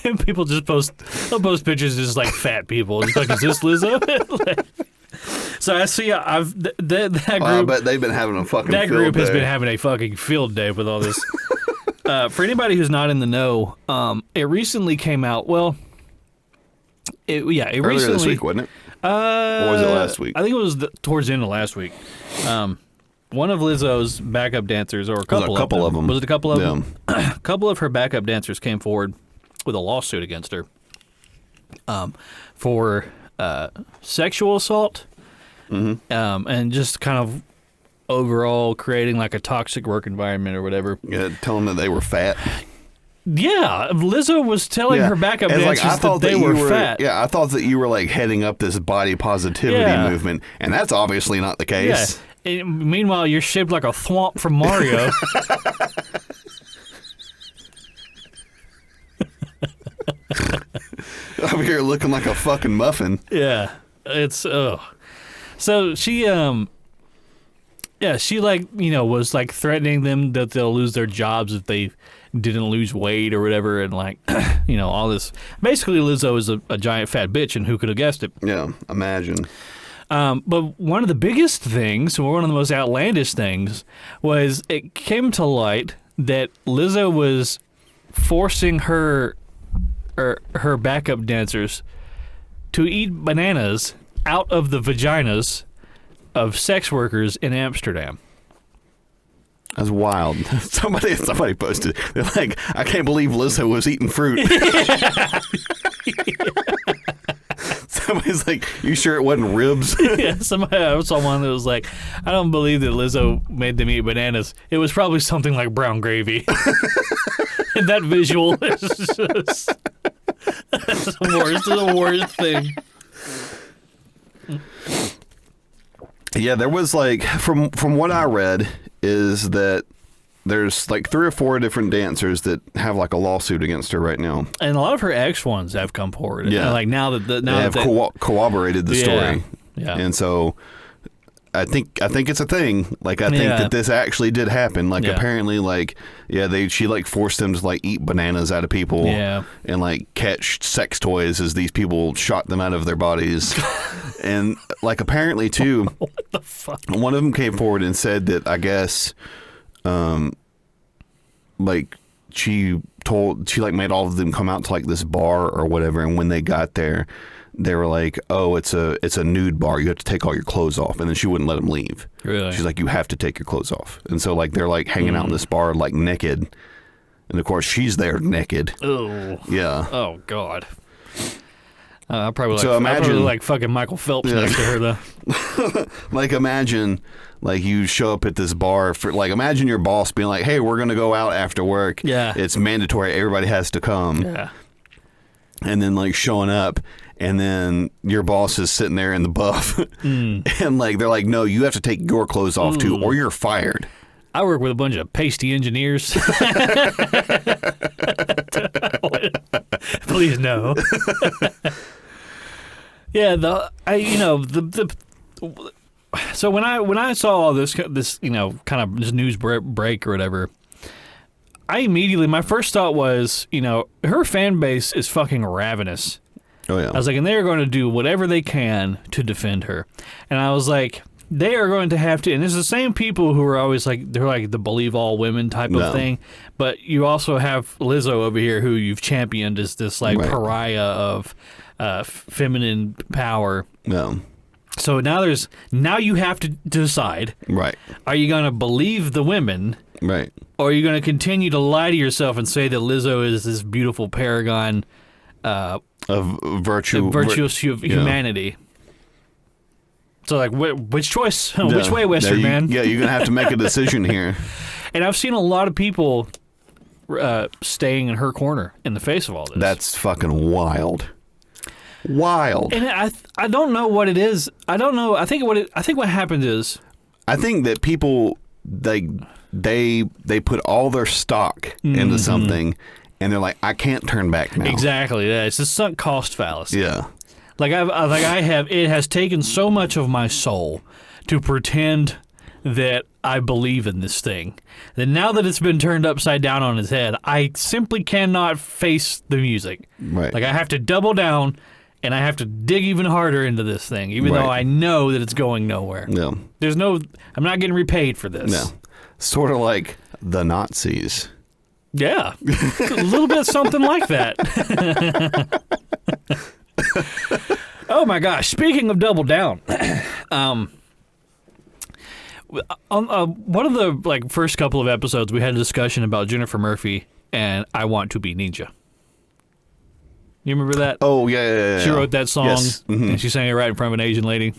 And people just they'll post pictures of just like fat people. It's like, is this Lizzo? So I see that group. I bet they've been having a fucking that field group day. has been having a fucking field day with all this. For anybody who's not in the know, it recently came out. Well, it earlier recently this week, wasn't it? Or was it last week? I think it was towards the end of last week. One of Lizzo's backup dancers, or a couple of them. Was it a couple of them? A couple of her backup dancers came forward with a lawsuit against her for sexual assault, and just kind of overall creating like a toxic work environment or whatever. Yeah, telling them that they were fat. Yeah, Lizzo was telling her backup dancers that they were fat. Yeah, I thought that you were like heading up this body positivity movement, and that's obviously not the case. Yeah. Meanwhile, you're shaped like a thwomp from Mario. Over here looking like a fucking muffin. Yeah, it's So she she like was like threatening them that they'll lose their jobs if they didn't lose weight or whatever, and like all this. Basically, Lizzo is a giant fat bitch, and who could have guessed it? Yeah, imagine. But one of the biggest things, or one of the most outlandish things, was it came to light that Lizzo was forcing her backup dancers to eat bananas out of the vaginas of sex workers in Amsterdam. That's wild. Somebody posted. They're like, I can't believe Lizzo was eating fruit. Somebody's like, you sure it wasn't ribs? Yeah, I saw one that was like, I don't believe that Lizzo made them eat bananas. It was probably something like brown gravy. And that visual is just that's the worst thing. Yeah, there was like from what I read is that there's like 3 or 4 different dancers that have like a lawsuit against her right now, and a lot of her ex ones have come forward. Yeah, like now that they have corroborated the story. Yeah, and so I think it's a thing. Like, I think that this actually did happen. Like, apparently, like, she like forced them to like eat bananas out of people, and like catch sex toys as these people shot them out of their bodies, and like apparently too, what the fuck? One of them came forward and said that I guess, like she like made all of them come out to like this bar or whatever, and when they got there, they were like, "Oh, it's a nude bar. You have to take all your clothes off," and then she wouldn't let them leave. Really? She's like, "You have to take your clothes off," and so like they're like hanging out in this bar like naked, and of course she's there naked. Oh. Yeah. Oh God. I probably imagine like fucking Michael Phelps next to her though. Like imagine like you show up at this bar for like imagine your boss being like, "Hey, we're gonna go out after work. Yeah. It's mandatory. Everybody has to come." Yeah. And then like showing up, and then your boss is sitting there in the buff, and like they're like, "No, you have to take your clothes off too, or you're fired." I work with a bunch of pasty engineers. Please no. Yeah, so when I saw all this kind of this news break or whatever, my first thought was, her fan base is fucking ravenous. Oh yeah. I was like, and they're going to do whatever they can to defend her, and I was like, they are going to have to, and it's the same people who are always like, they're like the believe all women type of thing, but you also have Lizzo over here who you've championed as this like pariah of feminine power. No. So now you have to decide. Right. Are you going to believe the women? Right. Or are you going to continue to lie to yourself and say that Lizzo is this beautiful paragon of virtuous humanity? So, like, which choice? Which way, Western man? Yeah, you're going to have to make a decision here. And I've seen a lot of people staying in her corner in the face of all this. That's fucking wild. Wild. And I don't know what it is. I don't know. I think what happened is, I think that people they put all their stock into something, and they're like, I can't turn back now. Exactly. Yeah, it's a sunk cost fallacy. Yeah. Like it has taken so much of my soul to pretend that I believe in this thing that now that it's been turned upside down on its head, I simply cannot face the music. Right. Like I have to double down and I have to dig even harder into this thing, even though I know that it's going nowhere. No. I'm not getting repaid for this. No. Sort of like the Nazis. Yeah. A little bit something like that. Oh my gosh! Speaking of double down, on one of the first couple of episodes, we had a discussion about Jennifer Murphy and "I Want to Be Ninja." You remember that? Oh yeah. She wrote that song, and she sang it right in front of an Asian lady.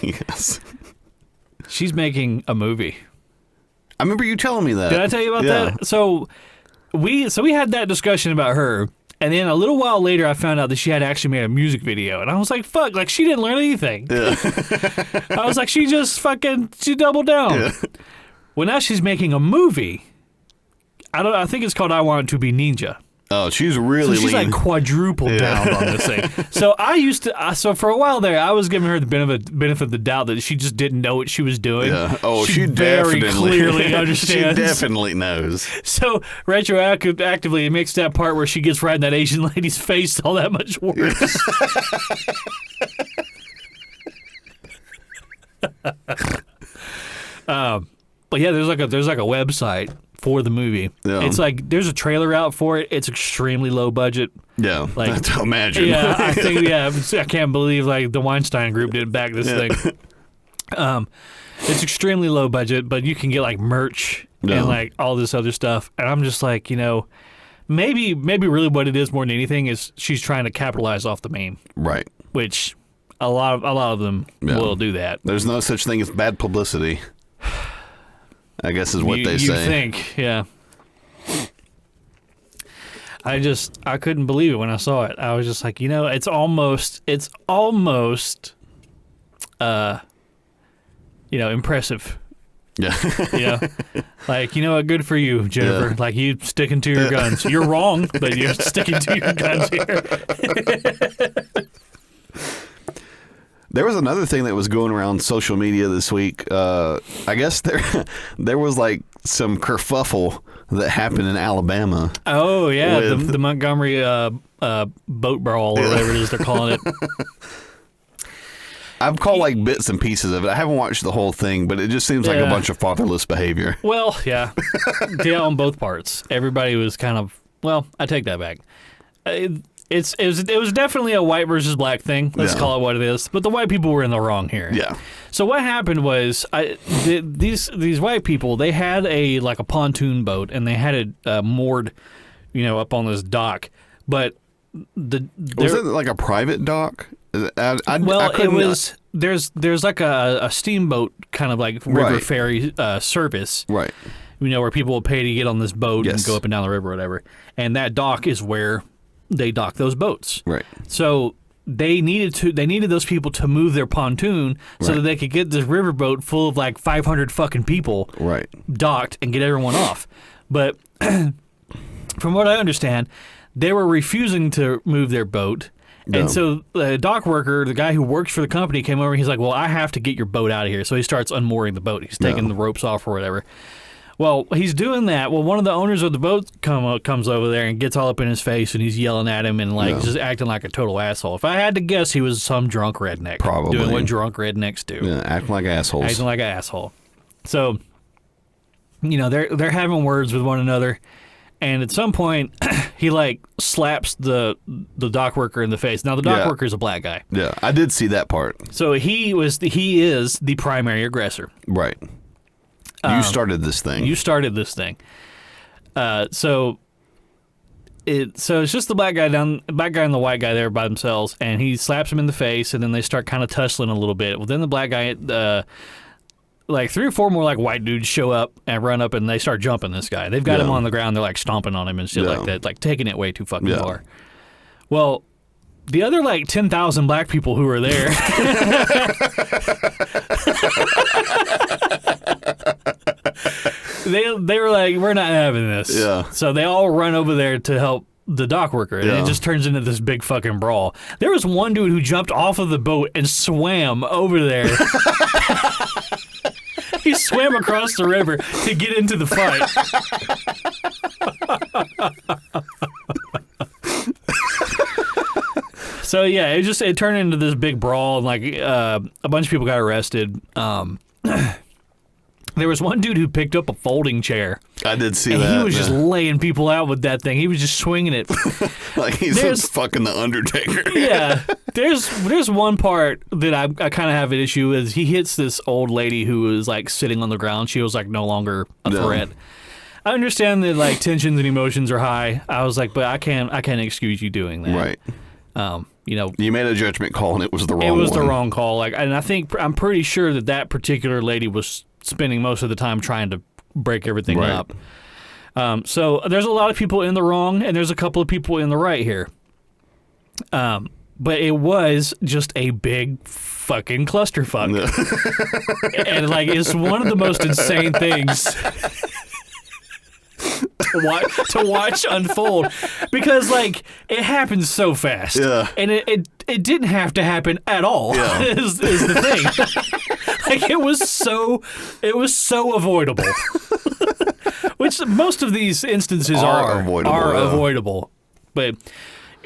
Yes. She's making a movie. I remember you telling me that. Did I tell you about that? So we had that discussion about her. And then a little while later, I found out that she had actually made a music video. And I was like, fuck, like, she didn't learn anything. Yeah. I was like, she doubled down. Yeah. Well, now she's making a movie. I think it's called I Want to Be Ninja. Oh, she's really she's lean. Like quadrupled down on this thing. So so for a while there, I was giving her the benefit of the doubt that she just didn't know what she was doing. Yeah. Oh, she very definitely clearly understands. She definitely knows. So retroactively, it makes that part where she gets right in that Asian lady's face all that much worse. But yeah, there's like a website for the movie. Yeah. It's like there's a trailer out for it. It's extremely low budget. Yeah, like that's to imagine. Yeah, I think I can't believe like the Weinstein Group didn't back this thing. It's extremely low budget, but you can get like merch and like all this other stuff. And I'm just like, maybe really what it is more than anything is she's trying to capitalize off the meme. Right. Which a lot of them will do that. There's no such thing as bad publicity, I guess is what they say. You think, yeah. I couldn't believe it when I saw it. I was just like, it's almost impressive. Yeah. Like, what, good for you, Jennifer. Yeah. Like, you sticking to your guns. You're wrong, but you're sticking to your guns here. There was another thing that was going around social media this week. I guess there was like some kerfuffle that happened in Alabama. Oh, yeah, the Montgomery boat brawl or whatever it is they're calling it. I've caught like bits and pieces of it. I haven't watched the whole thing, but it just seems like a bunch of fatherless behavior. Well, yeah. Yeah, on both parts. Everybody was kind of, well, I take that back. It was definitely a white versus black thing. Let's call it what it is. But the white people were in the wrong here. Yeah. So what happened was these white people, they had a pontoon boat and they had it moored, up on this dock. But was it like a private dock? It was. There's like a steamboat kind of like river ferry service. Right. Where people will pay to get on this boat and go up and down the river or whatever. And that dock is where they dock those boats. Right. So they needed those people to move their pontoon so that they could get this riverboat full of like 500 fucking people docked and get everyone off. But from what I understand, they were refusing to move their boat. And so the dock worker, the guy who works for the company, came over and he's like, well, I have to get your boat out of here. So he starts unmooring the boat. He's taking the ropes off or whatever. Well, he's doing that. Well, one of the owners of the boat comes over there and gets all up in his face, and he's yelling at him and just acting like a total asshole. If I had to guess, he was some drunk redneck. Probably. Doing what drunk rednecks do. Yeah, acting like assholes. Acting like an asshole. So, they're having words with one another, and at some point, he slaps the dock worker in the face. Now, the dock worker is a black guy. Yeah, I did see that part. So he is the primary aggressor. Right. You started this thing. So it's just the black guy and the white guy there by themselves, and he slaps him in the face, and then they start kind of tussling a little bit. Well, then the black guy, like 3 or 4 more like white dudes show up and run up, and they start jumping this guy. They've got him on the ground. They're like stomping on him and shit like that, like taking it way too fucking far. Well, the other like 10,000 black people who were there. They were like, we're not having this. Yeah. So they all run over there to help the dock worker, and it just turns into this big fucking brawl. There was one dude who jumped off of the boat and swam over there. He swam across the river to get into the fight. So yeah, it turned into this big brawl, and like a bunch of people got arrested. There was one dude who picked up a folding chair. I did see and that. He was just laying people out with that thing. He was just swinging it. Like he's fucking the Undertaker. Yeah. There's one part that I kind of have an issue with. He hits this old lady who was like sitting on the ground. She was like no longer a threat. I understand that like tensions and emotions are high. I was like, but I can't excuse you doing that. Right. You made a judgment call and it was the wrong one. It was the wrong call. Like, and I'm pretty sure that particular lady was spending most of the time trying to break everything up. So there's a lot of people in the wrong, and there's a couple of people in the right here. But it was just a big fucking clusterfuck. And like, it's one of the most insane things to watch unfold, because like it happens so fast, and it didn't have to happen at all. Is the thing. Like it was so avoidable. Which most of these instances are avoidable. But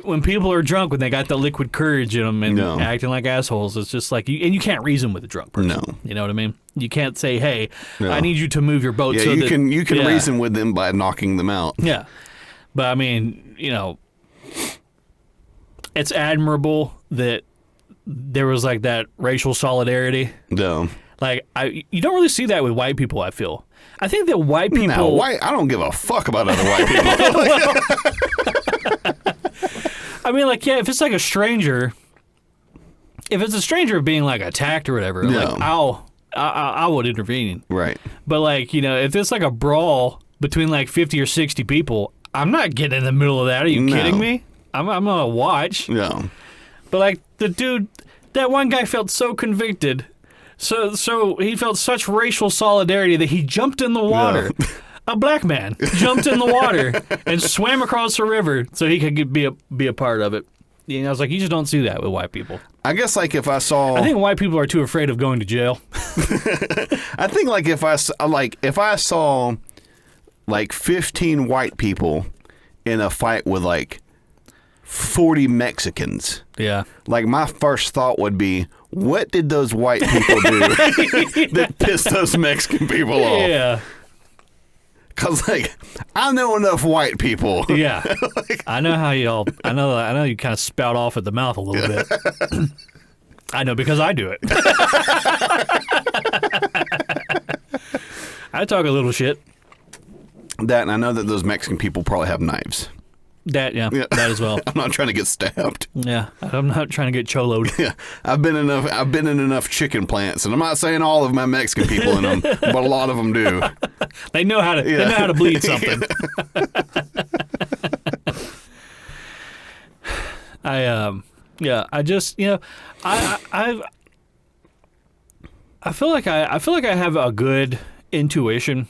when people are drunk, when they got the liquid courage in them and acting like assholes, it's just like you can't reason with a drunk person. No. You know what I mean? You can't say, "Hey, I need you to move your boat." Yeah, so you can reason with them by knocking them out. Yeah, but I mean, it's admirable that there was like that racial solidarity. No. Like you don't really see that with white people. I feel. I think that white people. I don't give a fuck about other white people. I mean, like, yeah, if it's like a stranger, being like attacked or whatever, like I would intervene. Right. But like, if it's like a brawl between like 50 or 60 people, I'm not getting in the middle of that. Are you kidding me? I'm gonna watch. Yeah. But like the dude, that one guy felt so convicted. So he felt such racial solidarity that he jumped in the water. Yeah. A black man jumped in the water and swam across the river so he could be a part of it. I was like, you just don't see that with white people. I guess like if I saw, I think white people are too afraid of going to jail. I think like if I saw like 15 white people in a fight with like 40 Mexicans. Yeah. Like my first thought would be, what did those white people do that pissed those Mexican people off? Yeah. Cause like I know enough white people. Yeah. I know how y'all. I know you kind of spout off at the mouth a little bit. I know because I do it. I talk a little shit. That, and I know that those Mexican people probably have knives. That that as well. I'm not trying to get stabbed. Yeah, I'm not trying to get choloed. Yeah, I've been in enough chicken plants, and I'm not saying all of them have Mexican people in them, but a lot of them do. They know how to. They know how to bleed something. I just I feel like I have a good intuition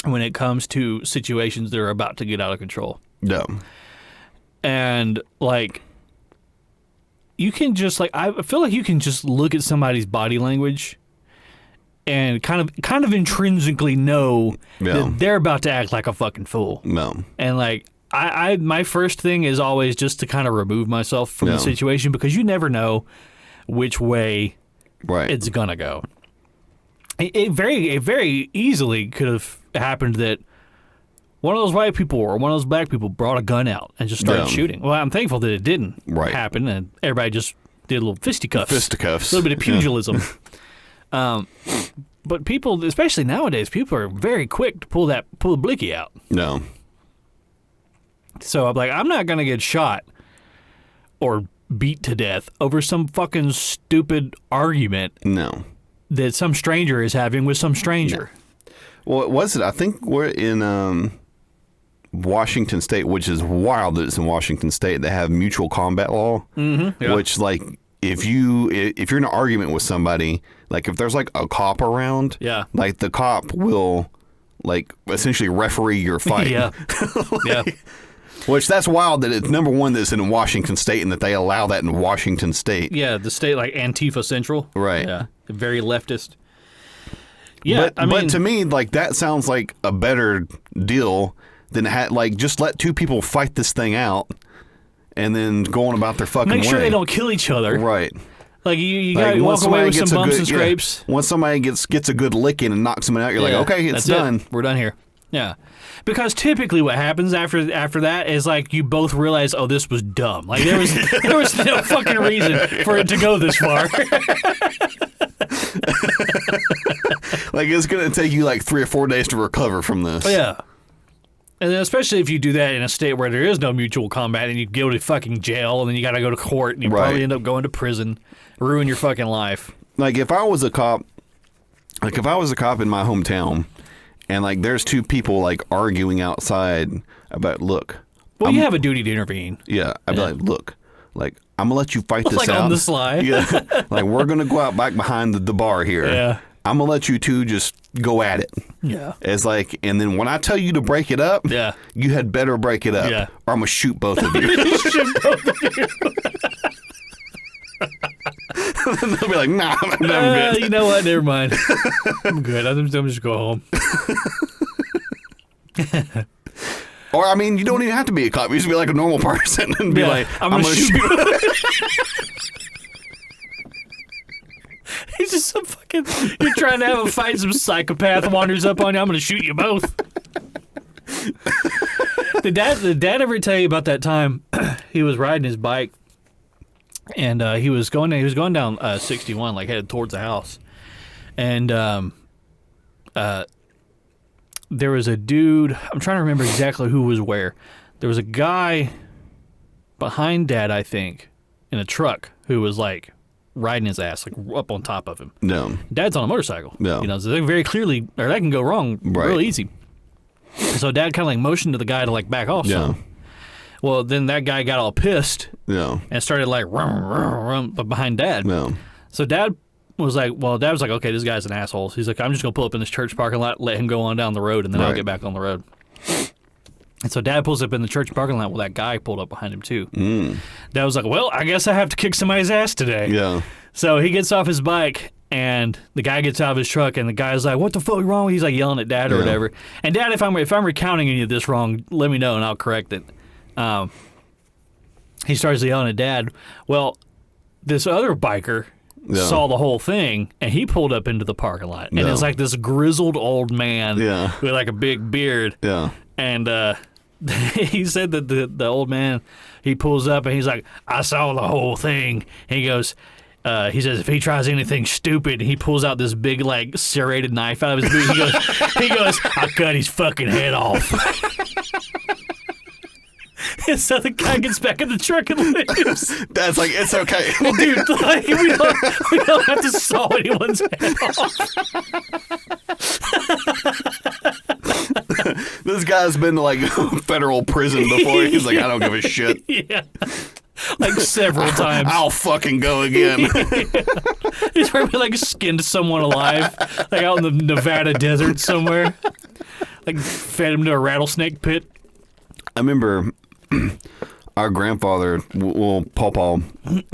when it comes to situations that are about to get out of control. No. And like you can just like I feel like you can just look at somebody's body language and kind of intrinsically know that they're about to act like a fucking fool. No. And like I my first thing is always just to kind of remove myself from the situation because you never know which way it's gonna go. It very easily could have happened that one of those white people or one of those black people brought a gun out and just started shooting. Well, I'm thankful that it didn't happen and everybody just did a little fisticuffs. A little bit of pugilism. But people, especially nowadays, people are very quick to pull the blicky out. No. So I'm like, I'm not going to get shot or beat to death over some fucking stupid argument. No. That some stranger is having with some stranger. Well, what was it? I think we're in Washington State, which is wild that it's in Washington State. They have mutual combat law, which like if you're in an argument with somebody, like if there's like a cop around, like the cop will like essentially referee your fight. Yeah. Which that's wild that it's number one that it's in Washington State and that they allow that in Washington State. Yeah, the state like Antifa Central. Right. Yeah, very leftist. Yeah, but to me, like that sounds like a better deal than like just let two people fight this thing out and then go on about their fucking way. Make sure they don't kill each other. Right. Like you gotta walk away with some bumps and scrapes. Once somebody gets a good licking and knocks someone out, you're like, okay, it's done. We're done here. Yeah. Because typically what happens after that is like you both realize, oh, this was dumb. Like there was no fucking reason for it to go this far. Like it's gonna take you like 3 or 4 days to recover from this. Yeah. And then especially if you do that in a state where there is no mutual combat and you go to fucking jail and then you gotta go to court and you probably end up going to prison, ruin your fucking life. Like if I was a cop in my hometown and like there's two people like arguing outside about Well, you have a duty to intervene. Yeah. I'd be like, look, like I'm gonna let you fight this out. On the sly. Yeah. Like we're gonna go out back behind the bar here. Yeah. I'm gonna let you two just go at it. Yeah. It's like, and then when I tell you to break it up, you had better break it up. Yeah. Or I'm gonna shoot both of you. Then they'll be like, nah, I'm good. You know what? Never mind. I'm good. I'm just go home. Or, I mean, you don't even have to be a cop. You just be like a normal person and be like, I'm going to shoot. He's just some fucking... You're trying to have a fight, some psychopath wanders up on you. I'm going to shoot you both. Did Dad ever tell you about that time he was riding his bike and he was going down 61, like headed towards the house. And there was a dude, I'm trying to remember exactly who was where. There was a guy behind Dad, I think, in a truck who was like riding his ass, like up on top of him. No. Dad's on a motorcycle. No. You know, so they very clearly, or that can go wrong real easy. So Dad kind of like motioned to the guy to like back off some. Well, then that guy got all pissed and started like run behind Dad. No. So Dad was like, okay, this guy's an asshole. He's like, I'm just going to pull up in this church parking lot, let him go on down the road, and then I'll get back on the road. And so Dad pulls up in the church parking lot. Well, that guy pulled up behind him, too. Dad was like, well, I guess I have to kick somebody's ass today. Yeah. So he gets off his bike, and the guy gets out of his truck, and the guy's like, what the fuck is wrong? He's like yelling at Dad or whatever. And Dad, if I'm recounting any of this wrong, let me know, and I'll correct it. He starts yelling at Dad. Well, this other biker saw the whole thing, and he pulled up into the parking lot. And it's like this grizzled old man with like a big beard. Yeah. And he said that the old man, he pulls up and he's like, I saw the whole thing. And he goes, he says, if he tries anything stupid, he pulls out this big, like, serrated knife out of his boot. He goes, I'll cut his fucking head off. And so the guy gets back in the truck and leaves. Dad's like, it's okay. Dude, like, we don't have to saw anyone's head off. This guy's been to, like, federal prison before. He's like, I don't give a shit. Yeah. Like several times. I'll fucking go again. He's probably like skinned someone alive, like out in the Nevada desert somewhere. Like fed him to a rattlesnake pit. I remember our grandfather, well, Paw,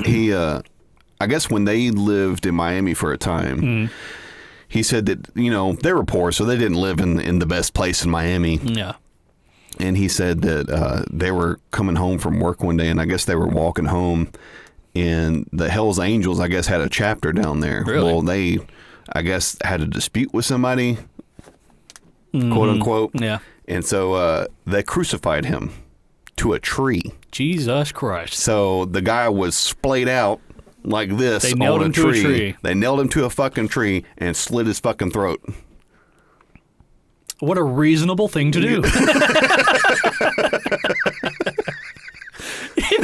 he, I guess when they lived in Miami for a time, he said that, you know, they were poor, so they didn't live in the best place in Miami. Yeah. And he said that they were coming home from work one day, and I guess they were walking home, and the Hells Angels, I guess, had a chapter down there. Really? Well, they, I guess, had a dispute with somebody, quote unquote. Yeah. And so they crucified him to a tree. Jesus Christ. So the guy was splayed out like this They nailed on him to a tree. They nailed him to a fucking tree and slit his fucking throat. What a reasonable thing to do.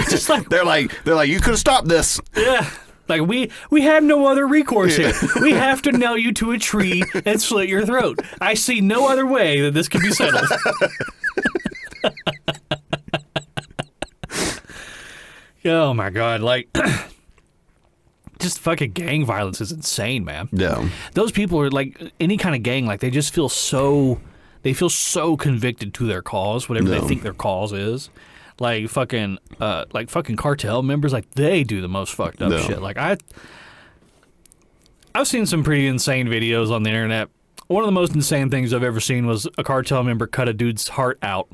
Just like, They're like, you could have stopped this. yeah. Like, we have no other recourse here. We have to nail you to a tree and slit your throat. I see no other way that this could be settled. Oh, my God. Like, just fucking gang violence is insane, man. Yeah. Those people are like, any kind of gang, like, they just feel so convicted to their cause, whatever they think their cause is. Like fucking cartel members, like they do the most fucked up shit. Like I've seen some pretty insane videos on the internet. One of the most insane things I've ever seen was a cartel member cut a dude's heart out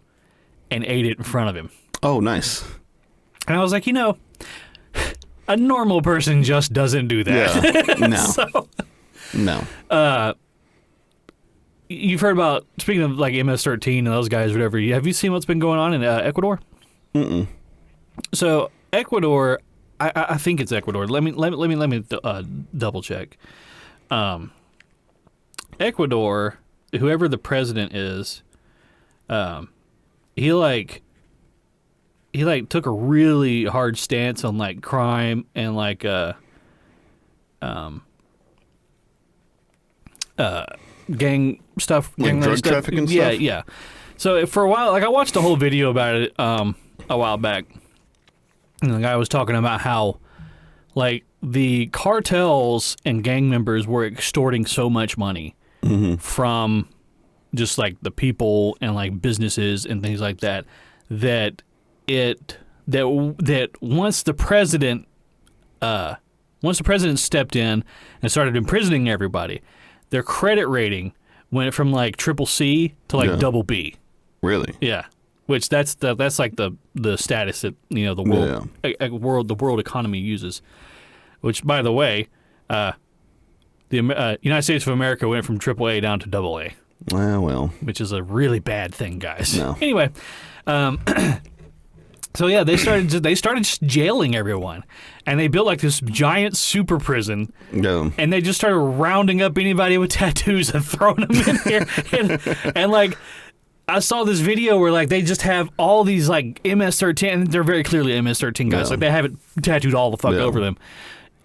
and ate it in front of him. Oh, nice. And I was like, you know, a normal person just doesn't do that. Yeah. No. So, no. You've heard about, speaking of like MS-13 and those guys, whatever. Have you seen what's been going on in Ecuador? Mm-mm. So Ecuador, I think it's Ecuador. Let me double check. Ecuador, whoever the president is, he took a really hard stance on like crime and like gang stuff, like drug stuff. trafficking stuff. Yeah. So for a while, like I watched a whole video about it a while back, and the guy was talking about how like the cartels and gang members were extorting so much money from just like the people and like businesses and things like that that once the president stepped in and started imprisoning everybody, their credit rating went from like triple C to like double B. Really? Yeah, which that's like the status that the world economy uses. Which, by the way, the United States of America went from triple A down to double A. Well, which is a really bad thing, guys. No. Anyway, so yeah, they started just jailing everyone, and they built like this giant super prison. No. And they just started rounding up anybody with tattoos and throwing them in here, and like. I saw this video where like they just have all these like MS-13, and they're very clearly MS-13 guys. Like they have it tattooed all the fuck over them.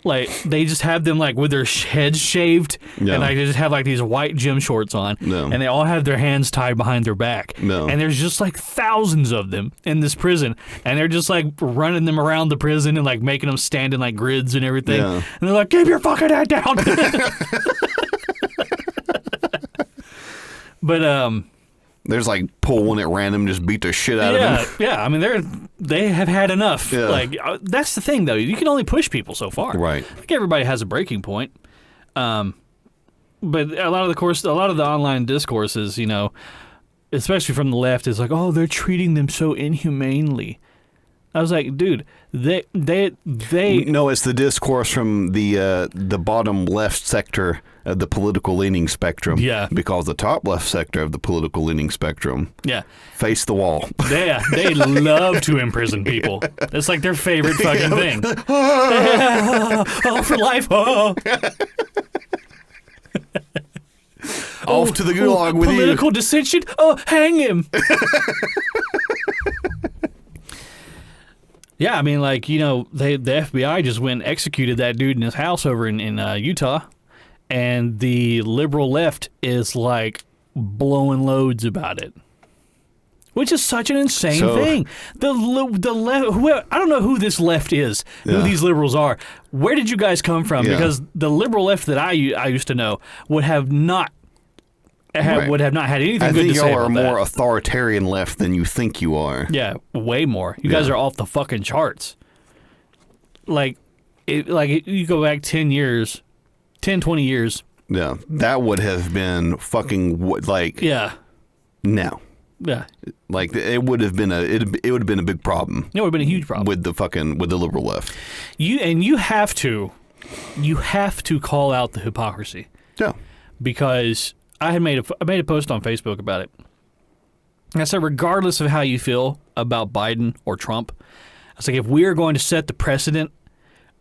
Like they just have them like with their heads shaved, and like they just have like these white gym shorts on, and they all have their hands tied behind their back. And there's just like thousands of them in this prison, and they're just like running them around the prison and like making them stand in like grids and everything. And they're like, keep your fucking head down. But There's like pull one at random, just beat the shit out of him. Yeah. I mean, they have had enough. Yeah. Like that's the thing, though. You can only push people so far. Right. Like everybody has a breaking point. But a lot of the online discourses, you know, especially from the left, is like, oh, they're treating them so inhumanely. I was like, dude, they. No, it's the discourse from the bottom left sector of the political leaning spectrum. Yeah. Because the top left sector of the political leaning spectrum. Yeah. Face the wall. They love to imprison people. It's like their favorite fucking thing. Oh, for life. Oh. Off to the gulag with you. Political dissension. Oh, hang him. Yeah, I mean, like, you know, the FBI just went and executed that dude in his house over in Utah, and the liberal left is, like, blowing loads about it, which is such an insane thing. The left, I don't know who this left is, who these liberals are. Where did you guys come from? Yeah. Because the liberal left that I used to know would have not had anything good to say about that. I think y'all are more authoritarian left than you think you are. Yeah, way more. You guys are off the fucking charts. Like you go back 10 years, 10, 20 years. Yeah, that would have been fucking like. Yeah. No. Yeah. Like it would have been it would have been a big problem. It would have been a huge problem with the liberal left. You have to call out the hypocrisy. Yeah. Because I made a post on Facebook about it. And I said, regardless of how you feel about Biden or Trump, I was like, if we are going to set the precedent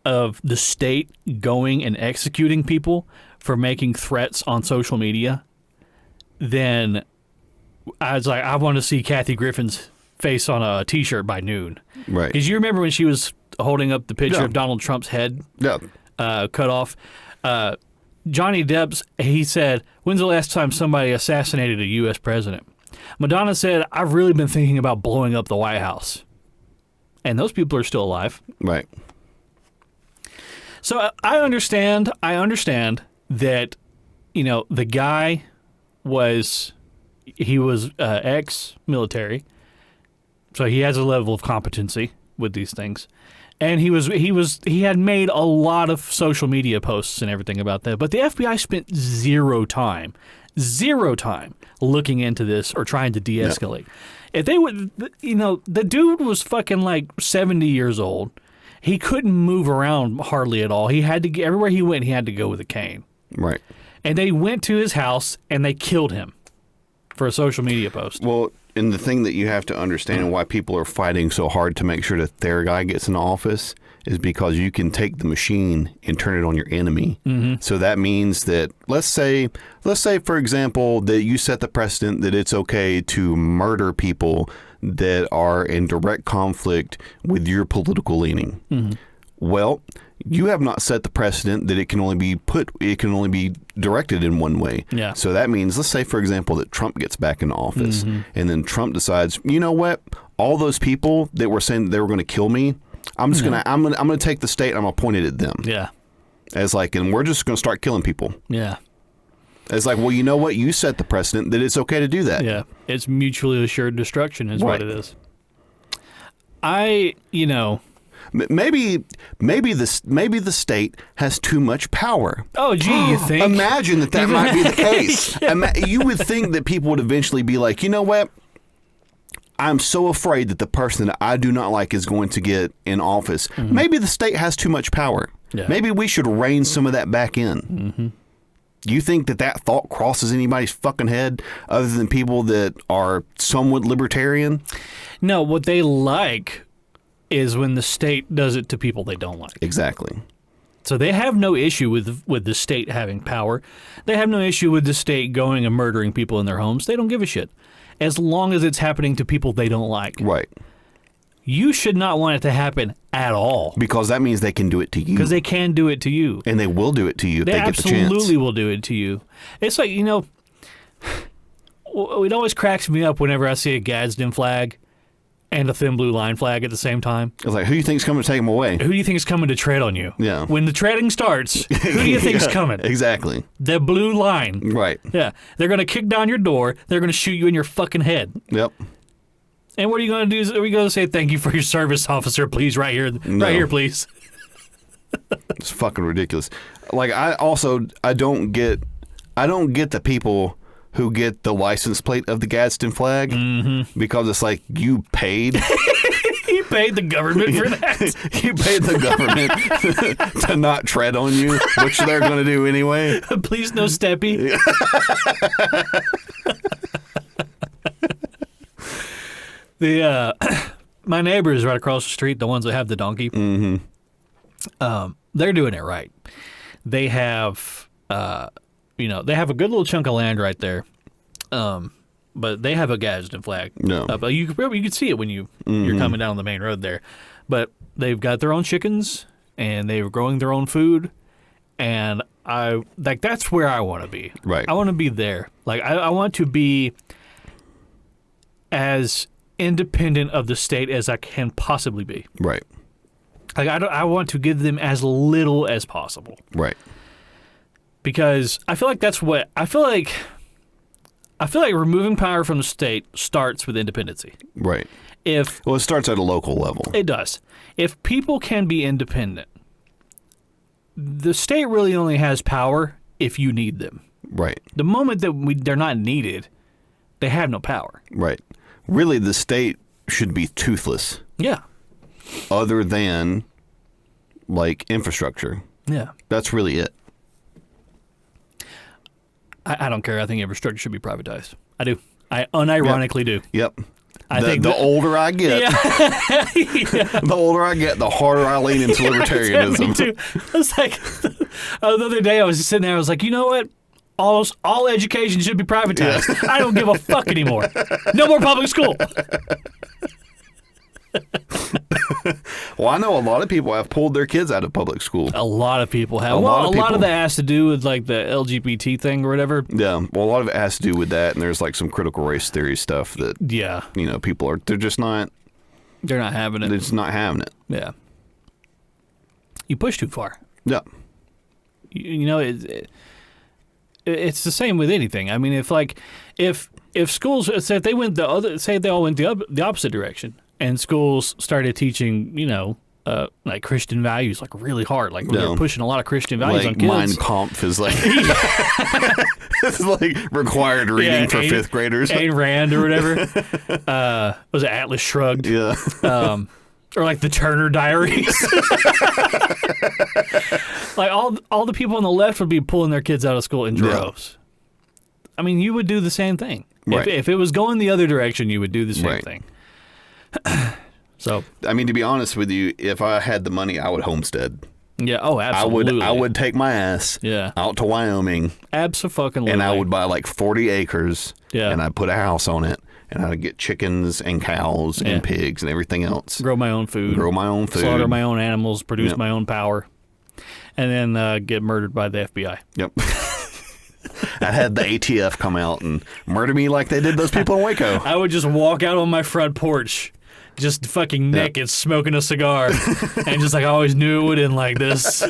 of the state going and executing people for making threats on social media, then I was like, I want to see Kathy Griffin's face on a T-shirt by noon. Right. Because you remember when she was holding up the picture of Donald Trump's head cut off? Johnny Depp's, he said, when's the last time somebody assassinated a U.S. president? Madonna said, I've really been thinking about blowing up the White House. And those people are still alive. Right. So I understand that, you know, the guy was ex-military, so he has a level of competency with these things. And he had made a lot of social media posts and everything about that, but the FBI spent zero time looking into this or trying to de-escalate. If they would, you know, the dude was fucking like 70 years old. He couldn't move around hardly at all. He had to everywhere he went, he had to go with a cane. Right. And they went to his house and they killed him for a social media post. Well, and the thing that you have to understand and why people are fighting so hard to make sure that their guy gets in office is because you can take the machine and turn it on your enemy. Mm-hmm. So that means that let's say for example that you set the precedent that it's okay to murder people that are in direct conflict with your political leaning. Mm-hmm. Well, you have not set the precedent that it can only be directed in one way. Yeah. So that means, let's say, for example, that Trump gets back into office, and then Trump decides, you know what, all those people that were saying that they were going to kill me, I'm gonna take the state and I'm gonna point it at them. Yeah. As like, and we're just gonna start killing people. Yeah. It's like, well, you know what, you set the precedent that it's okay to do that. Yeah. It's mutually assured destruction is what it is. Maybe the state has too much power. Oh, gee, you think? Imagine that might be the case. You would think that people would eventually be like, you know what? I'm so afraid that the person that I do not like is going to get in office. Mm-hmm. Maybe the state has too much power. Yeah. Maybe we should rein some of that back in. Mm-hmm. Do you think that thought crosses anybody's fucking head other than people that are somewhat libertarian? No, what they like is when the state does it to people they don't like. Exactly. So they have no issue with the state having power. They have no issue with the state going and murdering people in their homes. They don't give a shit. As long as it's happening to people they don't like. Right. You should not want it to happen at all. Because that means they can do it to you. Because they can do it to you. And they will do it to you if they get the chance. They absolutely will do it to you. It's like, you know, it always cracks me up whenever I see a Gadsden flag and a thin blue line flag at the same time. It's like, who do you think's coming to take them away? Who do you think is coming to tread on you? Yeah. When the treading starts, who do you think's coming? Exactly. The blue line. Right. Yeah. They're going to kick down your door. They're going to shoot you in your fucking head. Yep. And what are you going to do? Are you going to say, thank you for your service, officer, please, right here? No. Right here, please. It's fucking ridiculous. Like, I don't get the people who get the license plate of the Gadsden flag because it's like, you paid. You paid the government for that. You paid the government to not tread on you, which they're going to do anyway. Please, no steppy. My neighbors right across the street, the ones that have the donkey, they're doing it right. They have, they have a good little chunk of land right there, but they have a Gadsden flag. No, but you could see it when you're coming down the main road there. But they've got their own chickens and they're growing their own food, and that's where I want to be. Right. I want to be there. Like I want to be as independent of the state as I can possibly be. Right. Like I want to give them as little as possible. Right. Because I feel like I feel like removing power from the state starts with independency. Right. It starts at a local level. It does. If people can be independent, the state really only has power if you need them. Right. The moment that they're not needed, they have no power. Right. Really, the state should be toothless. Yeah. Other than, like, infrastructure. Yeah. That's really it. I don't care. I think infrastructure should be privatized. I do. I unironically do. Yep. I think the older I get, the older I get, the harder I lean into libertarianism. Me too. I was like, the other day I was sitting there, I was like, you know what? All education should be privatized. Yeah. I don't give a fuck anymore. No more public school. Well, I know a lot of people have pulled their kids out of public school. A lot of people have. A lot of that has to do with like the LGBT thing or whatever. Yeah. Well, a lot of it has to do with that, and there's like some critical race theory stuff that people they're just not. They're not having it. They're just not having it. Yeah. You push too far. Yeah. It's the same with anything. I mean, if schools say if they went they all went the opposite direction, and schools started teaching, like Christian values, like really hard, like they're pushing a lot of Christian values on kids. Mein Kampf is like it's like required reading for fifth graders. Ayn Rand or whatever. Was it Atlas Shrugged? Yeah. Or like the Turner Diaries. Like all the people on the left would be pulling their kids out of school in droves. Yeah. I mean, you would do the same thing. Right. If it was going the other direction, you would do the same thing. So, I mean, to be honest with you, if I had the money, I would homestead. Yeah. Oh, absolutely. I would take my ass out to Wyoming. Absolutely. And I would buy like 40 acres. Yeah. And I'd put a house on it. And I'd get chickens and cows and pigs and everything else. Grow my own food. Slaughter my own animals. Produce my own power. And then get murdered by the FBI. Yep. I had the ATF come out and murder me like they did those people in Waco. I would just walk out on my front porch, just fucking naked, smoking a cigar, and just like I always knew it would end like this.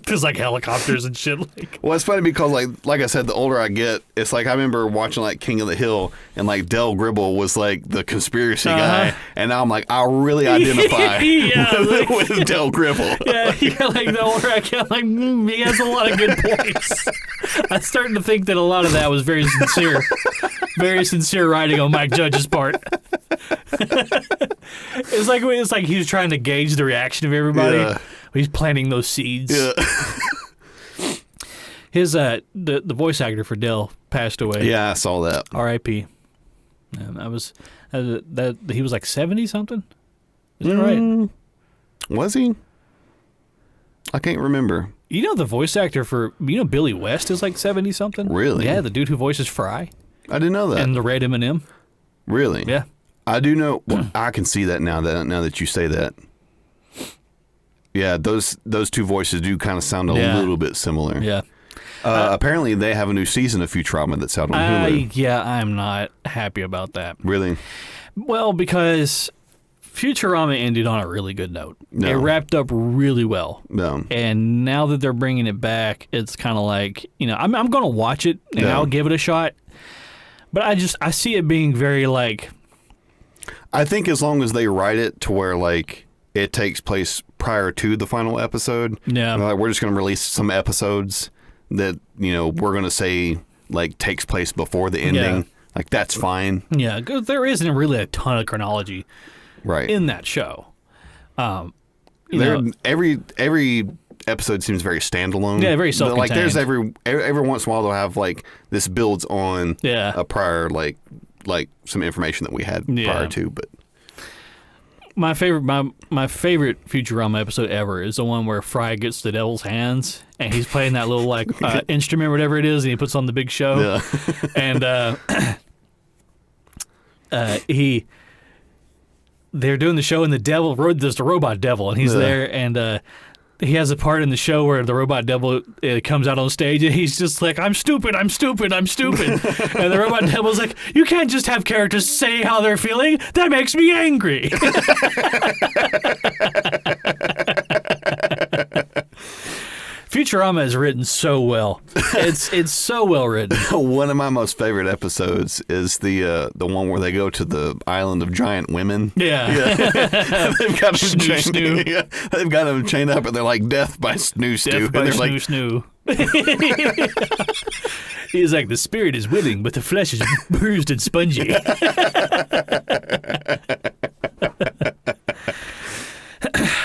There's like helicopters and shit. Well, it's funny because like I said, the older I get, it's like I remember watching like King of the Hill, and like Del Gribble was like the conspiracy guy, and now I'm like I really identify with Del Gribble. Yeah, like the older I get, like he has a lot of good points. I'm starting to think that a lot of that was very sincere writing on Mike Judge's part. It's like he was trying to gauge the reaction of everybody. Yeah. He's planting those seeds. Yeah. His the voice actor for Dell passed away. Yeah, I saw that. R.I.P. And he was like 70 something. Is that right? Was he? I can't remember. You know the voice actor for Billy West is like 70 something. Really? Yeah, the dude who voices Fry. I didn't know that. And the Red M&M. Really? Yeah. I do know. Well, I can see that now that you say that. Yeah, those two voices do kind of sound a little bit similar. Yeah. Apparently, they have a new season of Futurama that's out on Hulu. Yeah, I'm not happy about that. Really? Well, because Futurama ended on a really good note. No. It wrapped up really well. No. And now that they're bringing it back, it's kind of like, I'm going to watch it and I'll give it a shot. But I see it being very like... I think as long as they write it to where like it takes place prior to the final episode, like, we're just going to release some episodes that, we're going to say like takes place before the ending. Yeah. Like that's fine. Yeah, because there isn't really a ton of chronology in that show. Every episode seems very standalone. Yeah, very self-contained. Like there's every once in a while they'll have like this builds on a prior like some information that we had prior to. But my favorite Futurama episode ever is the one where Fry gets the devil's hands and he's playing that little like instrument or whatever it is, and he puts on the big show. Yeah. And they're doing the show, and there's the robot devil, and he's there, and he has a part in the show where the robot devil comes out on stage, and he's just like, I'm stupid, I'm stupid, I'm stupid. And the robot devil's like, you can't just have characters say how they're feeling. That makes me angry. Futurama is written so well. It's so well written. One of my most favorite episodes is the one where they go to the island of giant women. Yeah. They've got them chained. Yeah. They've got them chained up, and they're like death by snoo stew. Death by snoo. He's like, the spirit is willing, but the flesh is bruised and spongy.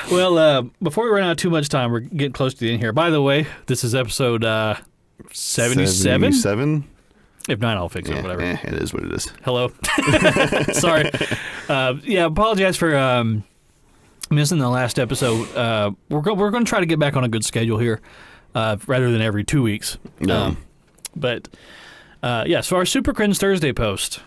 Well, before we run out of too much time, we're getting close to the end here. By the way, this is episode 77? 77? If not, I'll fix it, whatever. It is what it is. Hello. Sorry. Apologize for missing the last episode. We're going to try to get back on a good schedule here rather than every 2 weeks. No. So our Super Crins Thursday post...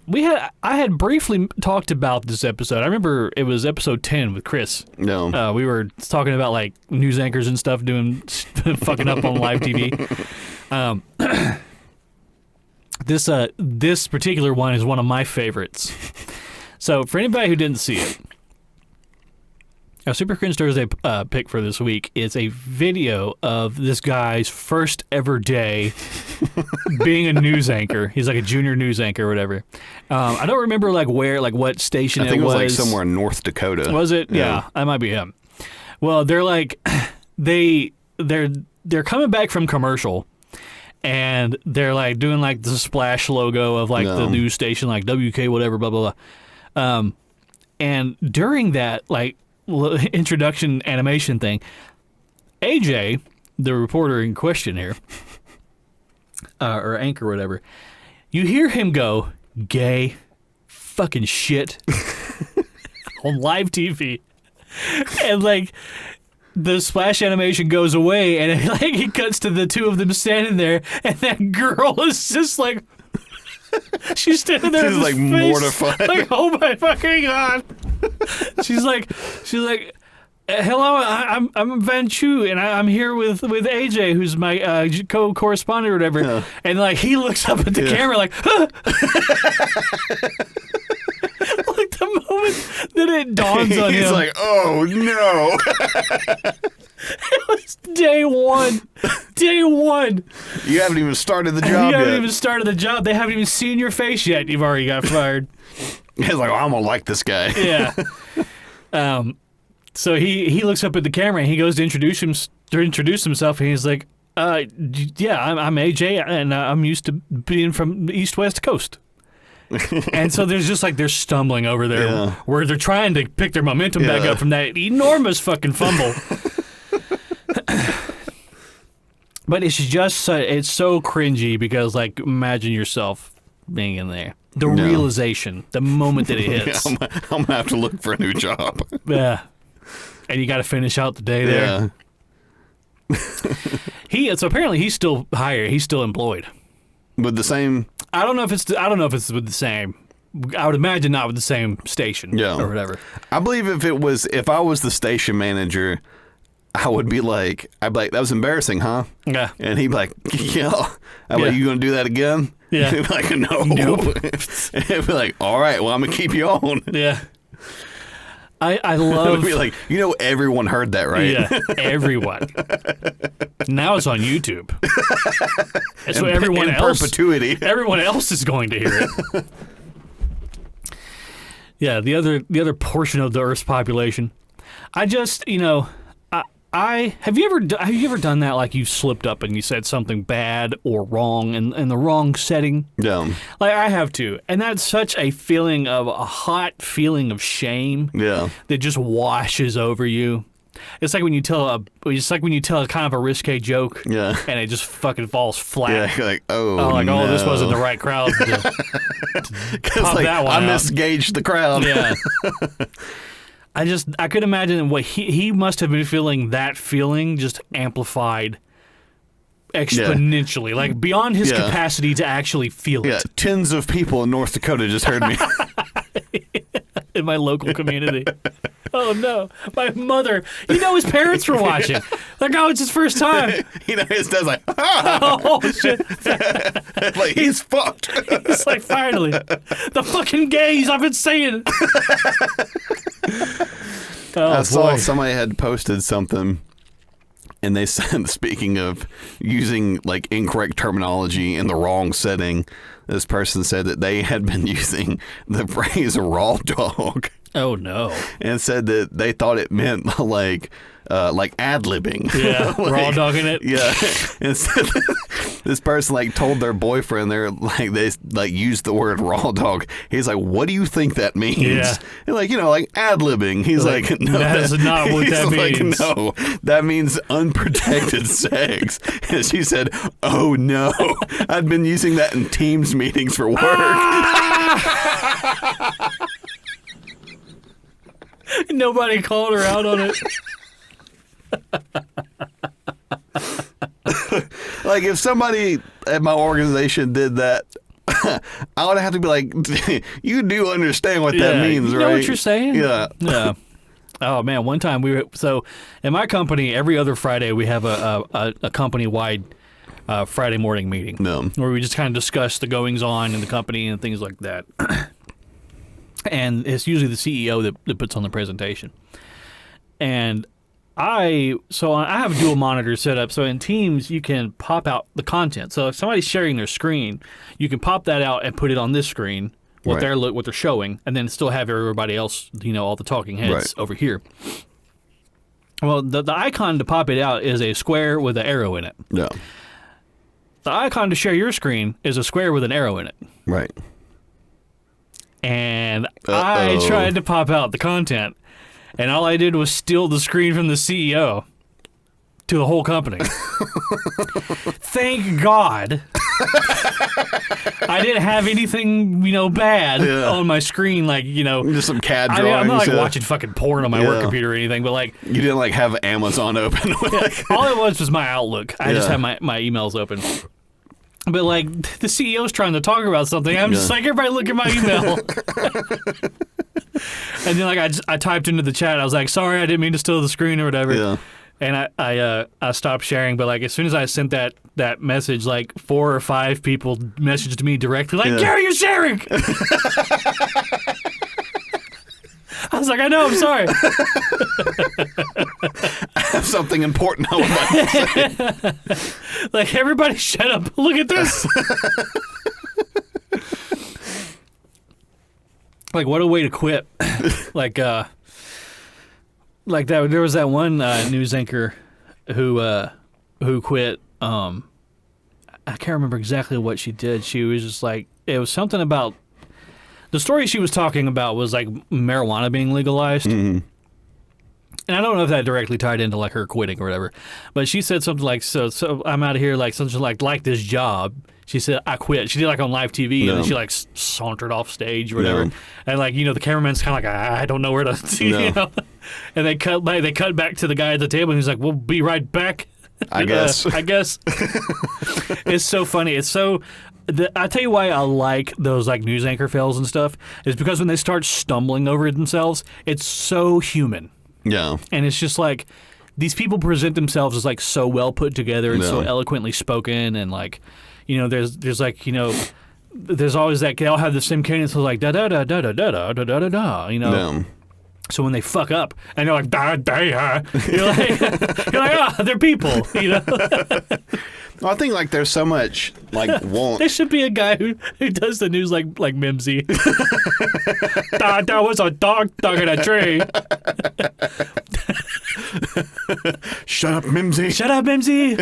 I had briefly talked about this episode. I remember it was episode 10 with Chris. No. We were talking about like news anchors and stuff doing fucking up on live TV. This particular one is one of my favorites. So for anybody who didn't see it, our Super Cringe Thursday pick for this week is a video of this guy's first ever day being a news anchor. He's like a junior news anchor or whatever. I don't remember like where, like what station it was. I think it was like somewhere in North Dakota. Was it? Yeah, that might be him. Well, they're like, they're coming back from commercial, and they're like doing like the splash logo of like the news station, like WK whatever, blah blah blah. And during that like introduction animation thing, AJ, the reporter in question here, or anchor, whatever, you hear him go, "Gay, fucking shit," on live TV, and like the splash animation goes away, and it, like it cuts to the two of them standing there, and that girl is just like. She's standing there. She's like mortified. Like, oh my fucking god. She's like, hello, I'm Van Chu, and I'm here with AJ, who's my co-correspondent or whatever. Yeah. And like he looks up at the camera like, huh? Like the moment that it dawns on him, he's like, oh no. It was day one. Day one. You haven't even started the job yet. You haven't even started the job. They haven't even seen your face yet. You've already got fired. He's like, I'm going to like this guy. Yeah. So he looks up at the camera and he goes to introduce himself, and he's like, yeah, I'm AJ, and I'm used to being from the East-West Coast. And so there's just like they're stumbling over there where they're trying to pick their momentum back up from that enormous fucking fumble. But it's just it's so cringy because like imagine yourself being in there. The realization, the moment that it hits. I'm gonna have to look for a new job. Yeah. And you got to finish out the day there. So apparently he's still hired. He's still employed. With the same. I don't know if it's with the same. I would imagine not with the same station or whatever. I believe if I was the station manager, I would be like, that was embarrassing, huh? Yeah. And he'd be like, yeah. I'd be like, you gonna do that again? Yeah. He'd be like, no. Nope. He'd be like, all right, well, I'm gonna keep you on. Yeah. I love. Be like, everyone heard that, right? Yeah, everyone. Now it's on YouTube. And so everyone in else, perpetuity. everyone else is going to hear it. Yeah, the other portion of the Earth's population. I just, have you ever done that? Like you slipped up and you said something bad or wrong in the wrong setting. Yeah. Like I have to, and that's such a hot feeling of shame. Yeah. That just washes over you. It's like when you tell a kind of a risque joke. Yeah. And it just fucking falls flat. Yeah. You're like, no. this wasn't the right crowd to pop like, that one I out. misgauged the crowd. Yeah. I could imagine what he must have been feeling, that feeling just amplified exponentially, like beyond his capacity to actually feel it. Yeah, tens of people in North Dakota just heard me. In my local community. Oh no, my mother. His parents were watching. Like, it's his first time. His dad's like, oh shit. like he's fucked. It's like, finally, the fucking gays I've been saying. I saw somebody had posted something, and they said, speaking of using like incorrect terminology in the wrong setting, this person said that they had been using the phrase raw dog. Oh no! And said that they thought it meant like ad-libbing. Yeah, like, raw dogging it. Yeah. And so this person told their boyfriend they used the word raw dog. He's like, what do you think that means? Yeah. And like ad-libbing. He's like, no, that's not what that means. No, that means unprotected sex. And she said, oh no, I'd been using that in Teams meetings for work. Nobody called her out on it. Like, if somebody at my organization did that, I would have to be like, you do understand what that means, you right? know what you're saying? Yeah. Yeah. Oh man, one time in my company, every other Friday we have a company-wide Friday morning meeting. No. Where we just kind of discuss the goings on in the company and things like that. And it's usually the CEO that puts on the presentation. And I have dual monitors set up. So in Teams, you can pop out the content. So if somebody's sharing their screen, you can pop that out and put it on this screen, what they're showing, and then still have everybody else, all the talking heads over here. Well, the icon to pop it out is a square with an arrow in it. Yeah. The icon to share your screen is a square with an arrow in it. Right. And I tried to pop out the content, and all I did was steal the screen from the CEO to the whole company. Thank God I didn't have anything, bad on my screen, just some CAD drawings. I'm not watching fucking porn on my work computer or anything, but you didn't have Amazon open. All it was my Outlook. I just had my emails open. But the CEO's trying to talk about something. I'm just like, everybody look at my email. And then I typed into the chat. I was like, sorry, I didn't mean to steal the screen or whatever. Yeah. And I stopped sharing. But as soon as I sent that message, 4 or 5 people messaged me directly, Gary, you're sharing. I was like, I know, I'm sorry. I have something important I would like to say. Everybody shut up. Look at this. What a way to quit. That. There was that one news anchor who quit. I can't remember exactly what she did. She was just it was something about. The story she was talking about was marijuana being legalized. Mm-hmm. And I don't know if that directly tied into her quitting or whatever. But she said something so I'm out of here, something like this job. She said, I quit. She did on live TV and then she sauntered off stage or whatever. And the cameraman's kind of I don't know where to see, And they cut back to the guy at the table and he's like, we'll be right back. I guess. It's so funny. It's so... I tell you why I like those news anchor fails and stuff is because when they start stumbling over themselves, it's so human. Yeah. And it's just these people present themselves as so well put together and so eloquently spoken and there's there's always that, they all have the same cadence, so like, da-da-da-da-da-da-da-da-da-da, you know? No. So when they fuck up, and they're like, da-da-da, you're like, they're people, you know? Well, I think, like, there's so much, like, There should be a guy who does the news like Mimsy. That was a dog stuck in a tree. Shut up, Mimsy. Shut up, Mimsy.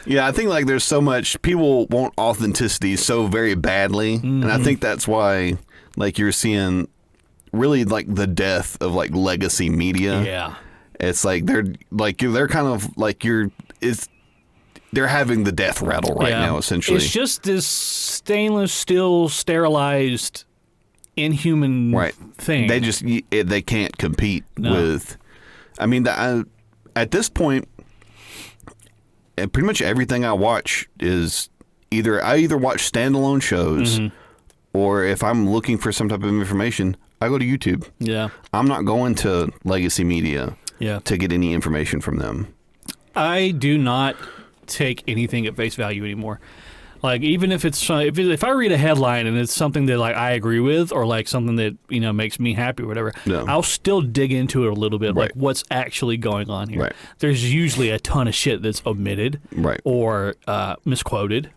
Yeah, I think, like, there's so much, people want authenticity so very badly, and I think that's why, like, you're seeing really, like, the death of, like, legacy media. Yeah. It's like they're kind of like they're having the death rattle right now, essentially. It's just this stainless steel, sterilized, inhuman thing. They can't compete with. I mean, at this point, pretty much everything I watch is I either watch standalone shows, or if I'm looking for some type of information, I go to YouTube. Yeah, I'm not going to legacy media. Yeah. To get any information from them. I do not take anything at face value anymore. Like, even if it's if I read a headline and it's something that, like, I agree with, or like something that, you know, makes me happy or whatever, I'll still dig into it a little bit, like what's actually going on here. There's usually a ton of shit that's omitted or misquoted.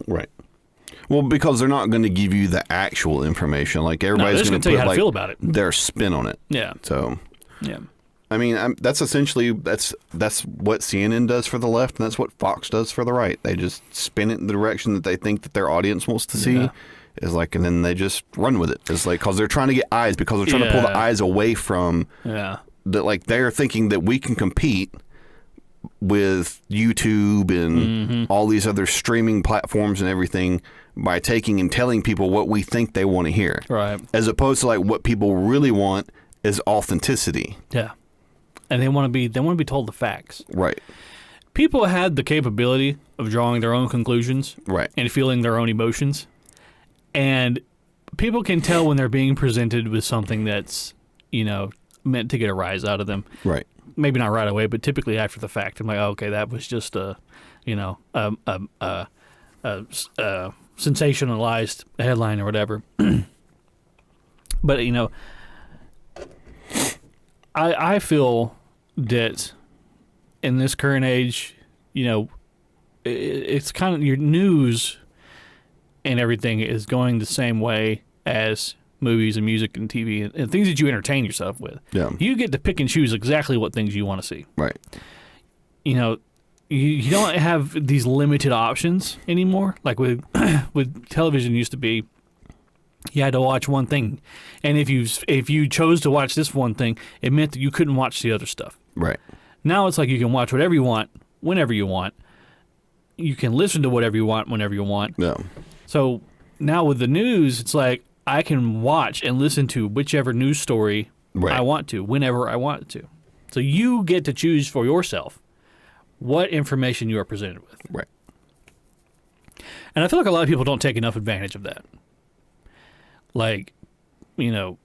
Right. Well, because they're not going to give you the actual information. Like, everybody's going to tell you how put, to feel about it. Their spin on it. Yeah. So. Yeah. I mean, that's essentially that's what CNN does for the left, and that's what Fox does for the right. They just spin it in the direction that they think that their audience wants to see. Yeah. Is like, and then they just run with it. It's like, because they're trying to get eyes, because they're trying to pull the eyes away from that. Like, they're thinking that we can compete with YouTube and all these other streaming platforms and everything by taking and telling people what we think they want to hear, right? As opposed to, like, what people really want is authenticity. Yeah. And they want to be told the facts. Right. People had the capability of drawing their own conclusions, and feeling their own emotions, and people can tell when they're being presented with something that's, you know, meant to get a rise out of them. Right. Maybe not right away, but typically after the fact. I'm like, oh, okay, that was just a sensationalized headline or whatever. But, you know, I feel that in this current age, you know, it's kind of your news and everything is going the same way as movies and music and TV and things that you entertain yourself with. Yeah. You get to pick and choose exactly what things you want to see. Right. You know, you don't have these limited options anymore. Like with television used to be, you had to watch one thing, and if you chose to watch this one thing, it meant that you couldn't watch the other stuff. Right. Now it's like you can watch whatever you want, whenever you want. You can listen to whatever you want, whenever you want. Yeah. So now with the news, it's like I can watch and listen to whichever news story I want to, whenever I want to. So you get to choose for yourself what information you are presented with. Right. And I feel like a lot of people don't take enough advantage of that. Like, you know,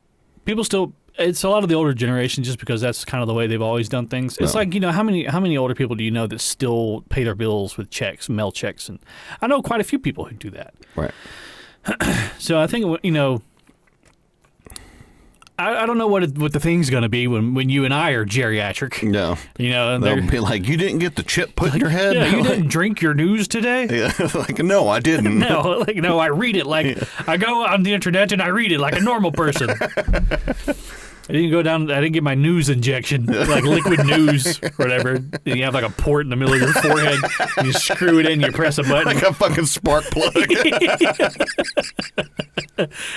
people still, it's a lot of the older generation just because that's kind of the way they've always done things. It's like, you know, how many older people do you know that still pay their bills with checks, mail checks? And I know quite a few people who do that. Right. So I think, you know, I don't know what the thing's going to be when you and I are geriatric. No. You know, and they'll be like, you didn't get the chip put in your head? Yeah, you didn't drink your news today? Yeah, like, no, I didn't. No, I read it like, I go on the internet and I read it like a normal person. I didn't get my news injection, like liquid news or whatever. And you have like a port in the middle of your forehead. You screw it in, you press a button. Like a fucking spark plug.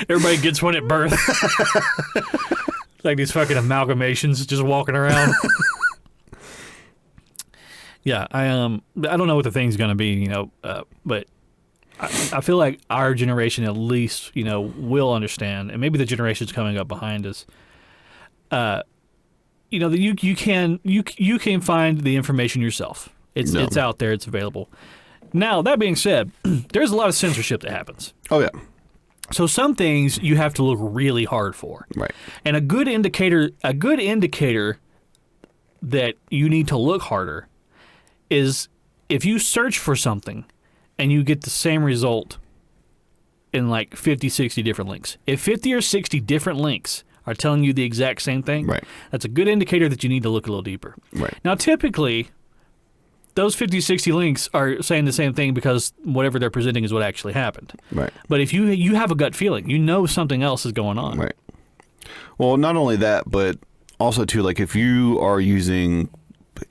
Everybody gets one at birth. Like these fucking amalgamations just walking around. Yeah, I don't know what the thing's going to be, you know, but I feel like our generation at least, you know, will understand, and maybe the generations coming up behind us, you know, that you can find the information yourself. It's out there, it's available. Now, that being said, there's a lot of censorship that happens. Oh yeah. So some things you have to look really hard for. Right. And a good indicator that you need to look harder is if you search for something and you get the same result in like 50, 60 different links. If 50 or 60 different links are telling you the exact same thing, right, that's a good indicator that you need to look a little deeper. Right. Now, typically, those 50, 60 links are saying the same thing because whatever they're presenting is what actually happened. Right. But if you have a gut feeling, you know something else is going on. Right. Well, not only that, but also too, like if you are using,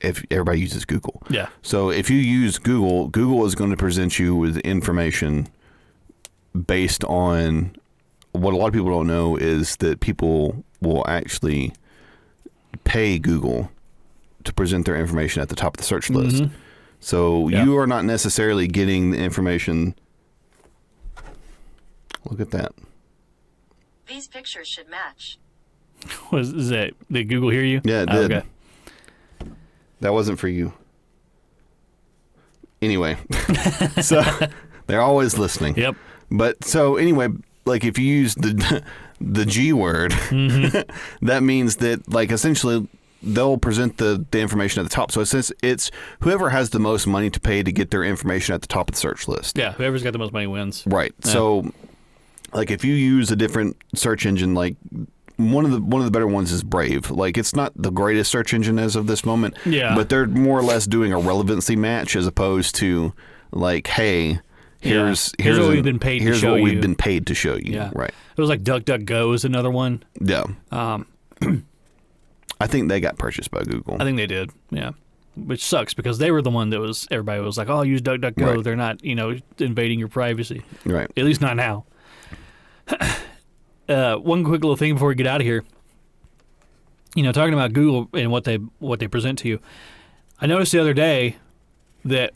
if everybody uses Google. Yeah. So if you use Google, Google is going to present you with information based on what a lot of people don't know is that people will actually pay Google to present their information at the top of the search list. Mm-hmm. So you are not necessarily getting the information. Look at that. These pictures should match. Is that, did Google hear you? Yeah, it did. Okay. That wasn't for you. Anyway, so they're always listening. Yep. But so anyway, like if you use the G word, that means that like essentially they'll present the information at the top. So it's whoever has the most money to pay to get their information at the top of the search list. Yeah, whoever's got the most money wins. Right. Yeah. So like if you use a different search engine, like one of the better ones is Brave. Like it's not the greatest search engine as of this moment. Yeah. But they're more or less doing a relevancy match as opposed to like, hey, here's what we've been paid to show you. We've been paid to show you. Yeah. Right. It was like DuckDuckGo is another one. Yeah. I think they got purchased by Google. I think they did. Yeah. Which sucks because they were the one that was everybody was like, "Oh, use DuckDuckGo. Right. They're not, invading your privacy." Right. At least not now. One quick little thing before we get out of here. Talking about Google and what they present to you. I noticed the other day that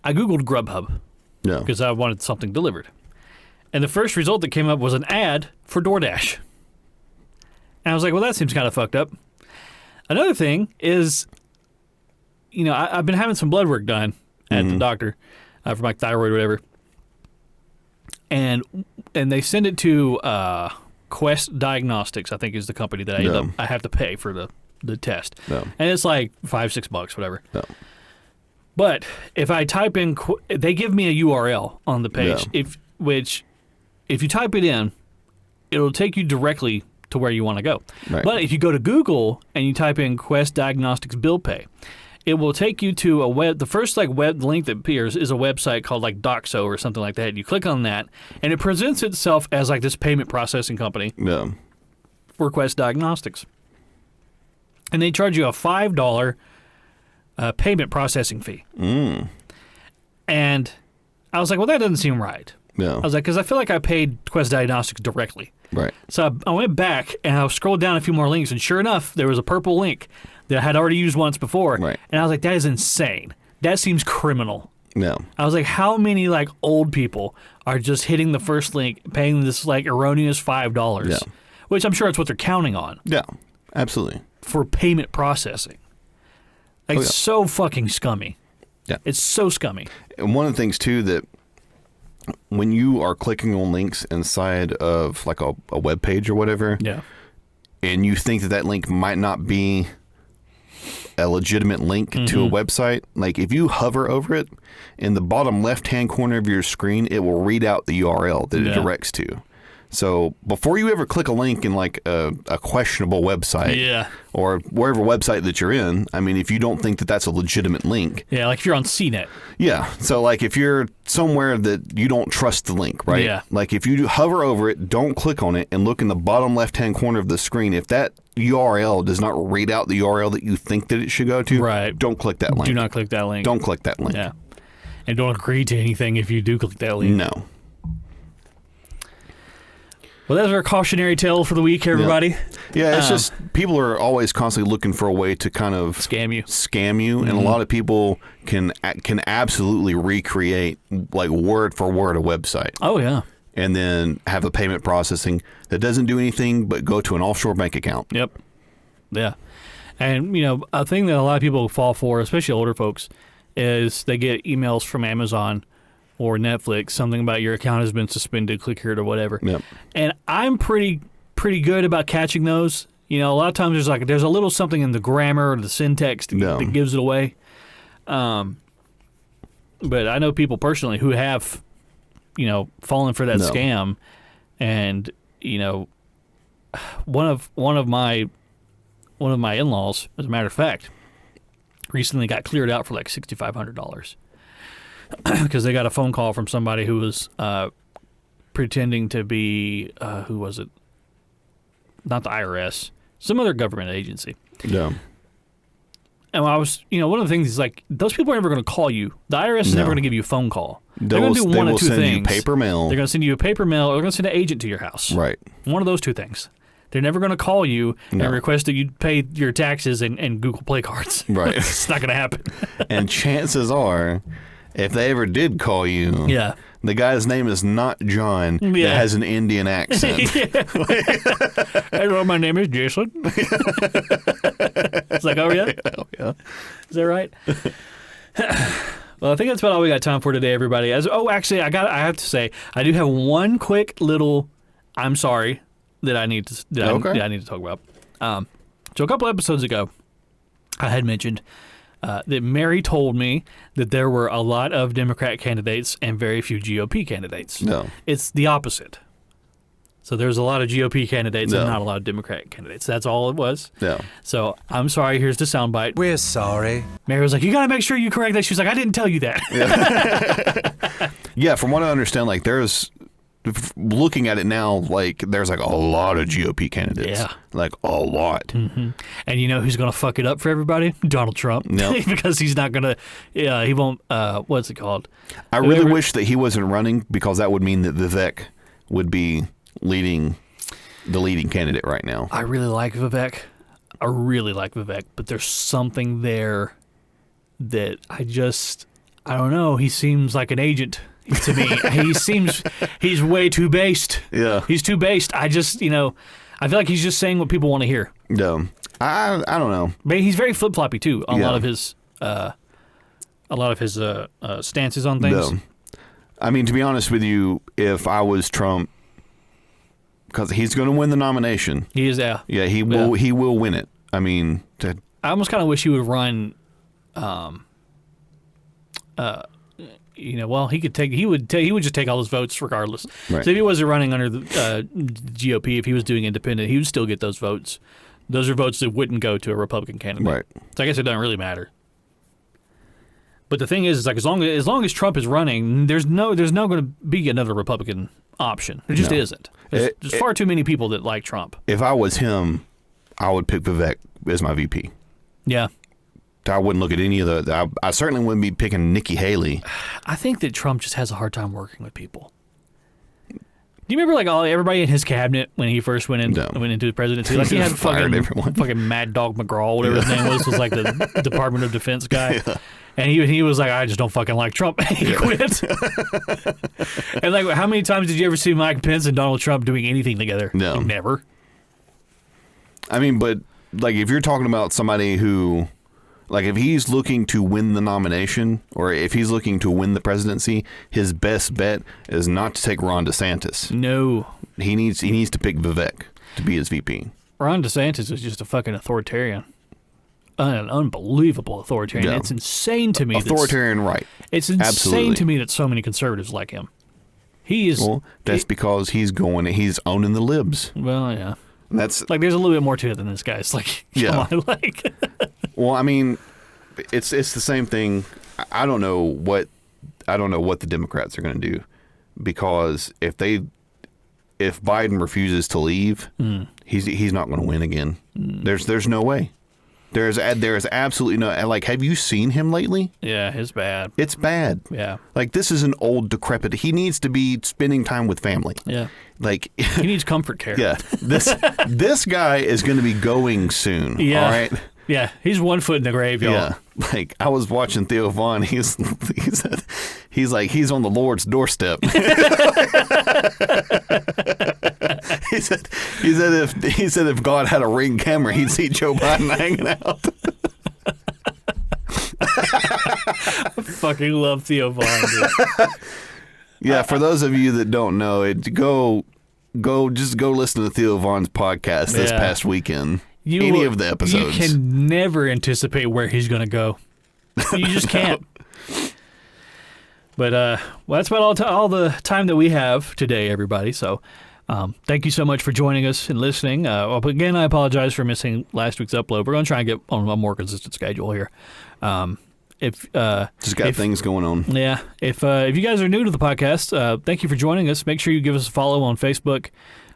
I Googled Grubhub Yeah. because I wanted something delivered. And the first result that came up was an ad for DoorDash. And I was like, well, that seems kind of fucked up. Another thing is, I've been having some blood work done at the doctor for my thyroid or whatever. And they send it to Quest Diagnostics, I think is the company that I have to pay for the test. Yeah. And it's like $5-6, whatever. Yeah. But if I type in, they give me a URL on the page, if you type it in, it'll take you directly to where you want to go. Right. But if you go to Google and you type in Quest Diagnostics Bill Pay, it will take you to the first web link that appears is a website called like Doxo or something like that. And you click on that and it presents itself as like this payment processing company for Quest Diagnostics. And they charge you a $5 payment processing fee. And I was like, well, that doesn't seem right. Yeah. I was like, because I feel like I paid Quest Diagnostics directly. Right. So I went back and I scrolled down a few more links, and sure enough, there was a purple link that I had already used once before. Right. And I was like, that is insane. That seems criminal. Yeah. I was like, how many old people are just hitting the first link, paying this erroneous $5? Yeah. Which I'm sure it's what they're counting on. Yeah. Absolutely. For payment processing. It's so fucking scummy. Yeah. It's so scummy. And one of the things too that when you are clicking on links inside of like a web page or whatever, and you think that link might not be a legitimate link to a website, like if you hover over it, in the bottom left-hand corner of your screen, it will read out the URL that it directs to. So before you ever click a link in like a questionable website or wherever website that you're in, I mean, if you don't think that that's a legitimate link. Yeah, like if you're on CNET. Yeah. So like if you're somewhere that you don't trust the link, right? Yeah. Like if you hover over it, don't click on it, and look in the bottom left-hand corner of the screen. If that URL does not read out the URL that you think that it should go to, don't click that link. Do not click that link. Don't click that link. Yeah. And don't agree to anything if you do click that link. No. Well, that's our cautionary tale for the week, everybody. Yeah, it's just people are always constantly looking for a way to kind of scam you, and a lot of people can absolutely recreate like word for word a website. Oh yeah, and then have a payment processing that doesn't do anything but go to an offshore bank account. Yep. Yeah, and a thing that a lot of people fall for, especially older folks, is they get emails from Amazon or Netflix, something about your account has been suspended, click here or whatever. Yep. And I'm pretty good about catching those. A lot of times there's a little something in the grammar or the syntax that gives it away. But I know people personally who have, fallen for that scam, and one of my in-laws, as a matter of fact, recently got cleared out for like $6,500 because they got a phone call from somebody who was pretending to be who was it? Not the IRS, some other government agency. Yeah. And I was, one of the things is like, those people are never going to call you. The IRS is never going to give you a phone call. They're going to do one of two things. They will send you paper mail. They're going to send you a paper mail, or they're going to send an agent to your house. Right. One of those two things. They're never going to call you and request that you pay your taxes and Google Play cards. Right. It's not going to happen. And chances are, if they ever did call you, the guy's name is not John. That has an Indian accent. Hello, my name is Jason. It's like, oh yeah? Oh, yeah. Is that right? Well, I think that's about all we got time for today, everybody. Actually, I have to say, I do have one quick little I'm sorry that I need to I need to talk about. So a couple episodes ago, I had mentioned that Mary told me that there were a lot of Democrat candidates and very few GOP candidates. No. It's the opposite. So there's a lot of GOP candidates and not a lot of Democrat candidates. That's all it was. Yeah. So I'm sorry. Here's the soundbite. We're sorry. Mary was like, you got to make sure you correct that. She was like, I didn't tell you that. Yeah, from what I understand, like there's, looking at it now, like there's like a lot of GOP candidates. Yeah. Like a lot. Mm-hmm. And you know who's going to fuck it up for everybody? Donald Trump. No. Because he's not going to, he won't, what's it called? I really wish that he wasn't running, because that would mean that Vivek would be the leading candidate right now. I really like Vivek. But there's something there that I don't know. He seems like an agent to me. He's way too based. Yeah. He's too based. I feel like he's just saying what people want to hear. No. I don't know. But he's very flip-floppy too on a lot of his stances on things. No. I mean, to be honest with you, if I was Trump, because he's going to win the nomination. He is, yeah. Yeah, he will. He will win it. I mean, I almost kind of wish he would run. Well, he would just take all those votes regardless. Right. So if he wasn't running under the GOP, if he was doing independent, he would still get those votes. Those are votes that wouldn't go to a Republican candidate. Right. So I guess it doesn't really matter. But the thing is like as long as Trump is running, there's no going to be another Republican option. There just isn't. There's far too many people that like Trump. If I was him, I would pick Vivek as my VP. Yeah. I wouldn't look at any of the. I certainly wouldn't be picking Nikki Haley. I think that Trump just has a hard time working with people. Do you remember like everybody in his cabinet when he first went into the presidency? Like he had fucking Mad Dog McGraw, whatever his name was like the Department of Defense guy. Yeah. And he was like, I just don't fucking like Trump. He quit. And like, how many times did you ever see Mike Pence and Donald Trump doing anything together? No, never. I mean, but like if you're talking about somebody who. Like, if he's looking to win the nomination, or if he's looking to win the presidency, his best bet is not to take Ron DeSantis. No. He needs to pick Vivek to be his VP. Ron DeSantis is just a fucking authoritarian. An unbelievable authoritarian. Yeah. It's insane to me. Authoritarian right. It's insane to me that so many conservatives like him. He is... Well, that's because he's owning the libs. Well, yeah. That's like there's a little bit more to it than this guy. It's like, Well, I mean, it's the same thing. I don't know what the Democrats are going to do, because if Biden refuses to leave, he's not going to win again. There's no way. There's absolutely no. Like, have you seen him lately? Yeah, it's bad. It's bad. Yeah. Like, this is an old, decrepit. He needs to be spending time with family. Yeah. Like, he needs comfort care. Yeah. This guy is going to be going soon. Yeah. All right. Yeah. He's 1 foot in the grave, y'all. Yeah. Like, I was watching Theo Vaughn. He's like he's on the Lord's doorstep. He said if God had a Ring camera, he'd see Joe Biden hanging out. I fucking love Theo Vaughn, dude. Yeah, for those of you that don't know, go listen to Theo Vaughn's podcast this past weekend. Any of the episodes. You can never anticipate where he's going to go. You just can't. But well, that's about all the time that we have today, everybody. So thank you so much for joining us and listening. Again, I apologize for missing last week's upload. We're going to try and get on a more consistent schedule here. If things going on. Yeah. If you guys are new to the podcast, thank you for joining us. Make sure you give us a follow on Facebook.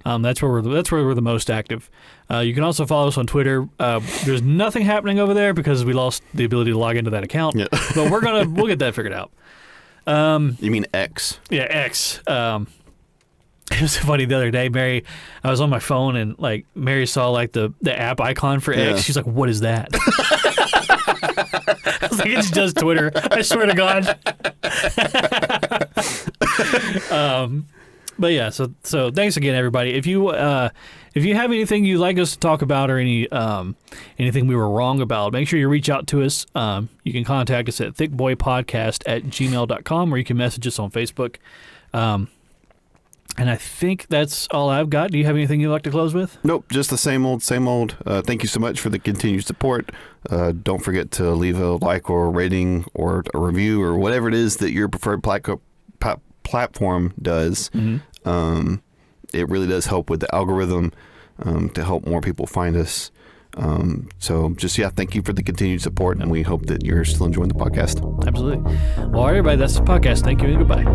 That's where we're the most active. You can also follow us on Twitter. There's nothing happening over there because we lost the ability to log into that account. Yeah. But we'll get that figured out. You mean X? Yeah, X. It was funny the other day, Mary. I was on my phone and like Mary saw like the app icon for X. She's like, "What is that?" I was like, "It's just Twitter." I swear to God. But yeah, so thanks again, everybody. If you have anything you'd like us to talk about or anything we were wrong about, make sure you reach out to us. You can contact us at thiccboypodcast@gmail.com, or you can message us on Facebook. And I think that's all I've got. Do you have anything you'd like to close with? Nope, just the same old, same old. Thank you so much for the continued support. Don't forget to leave a like or a rating or a review or whatever it is that your preferred platform does. Mm-hmm. It really does help with the algorithm to help more people find us. So thank you for the continued support, and we hope that you're still enjoying the podcast. Absolutely. Well, everybody, that's the podcast. Thank you and goodbye.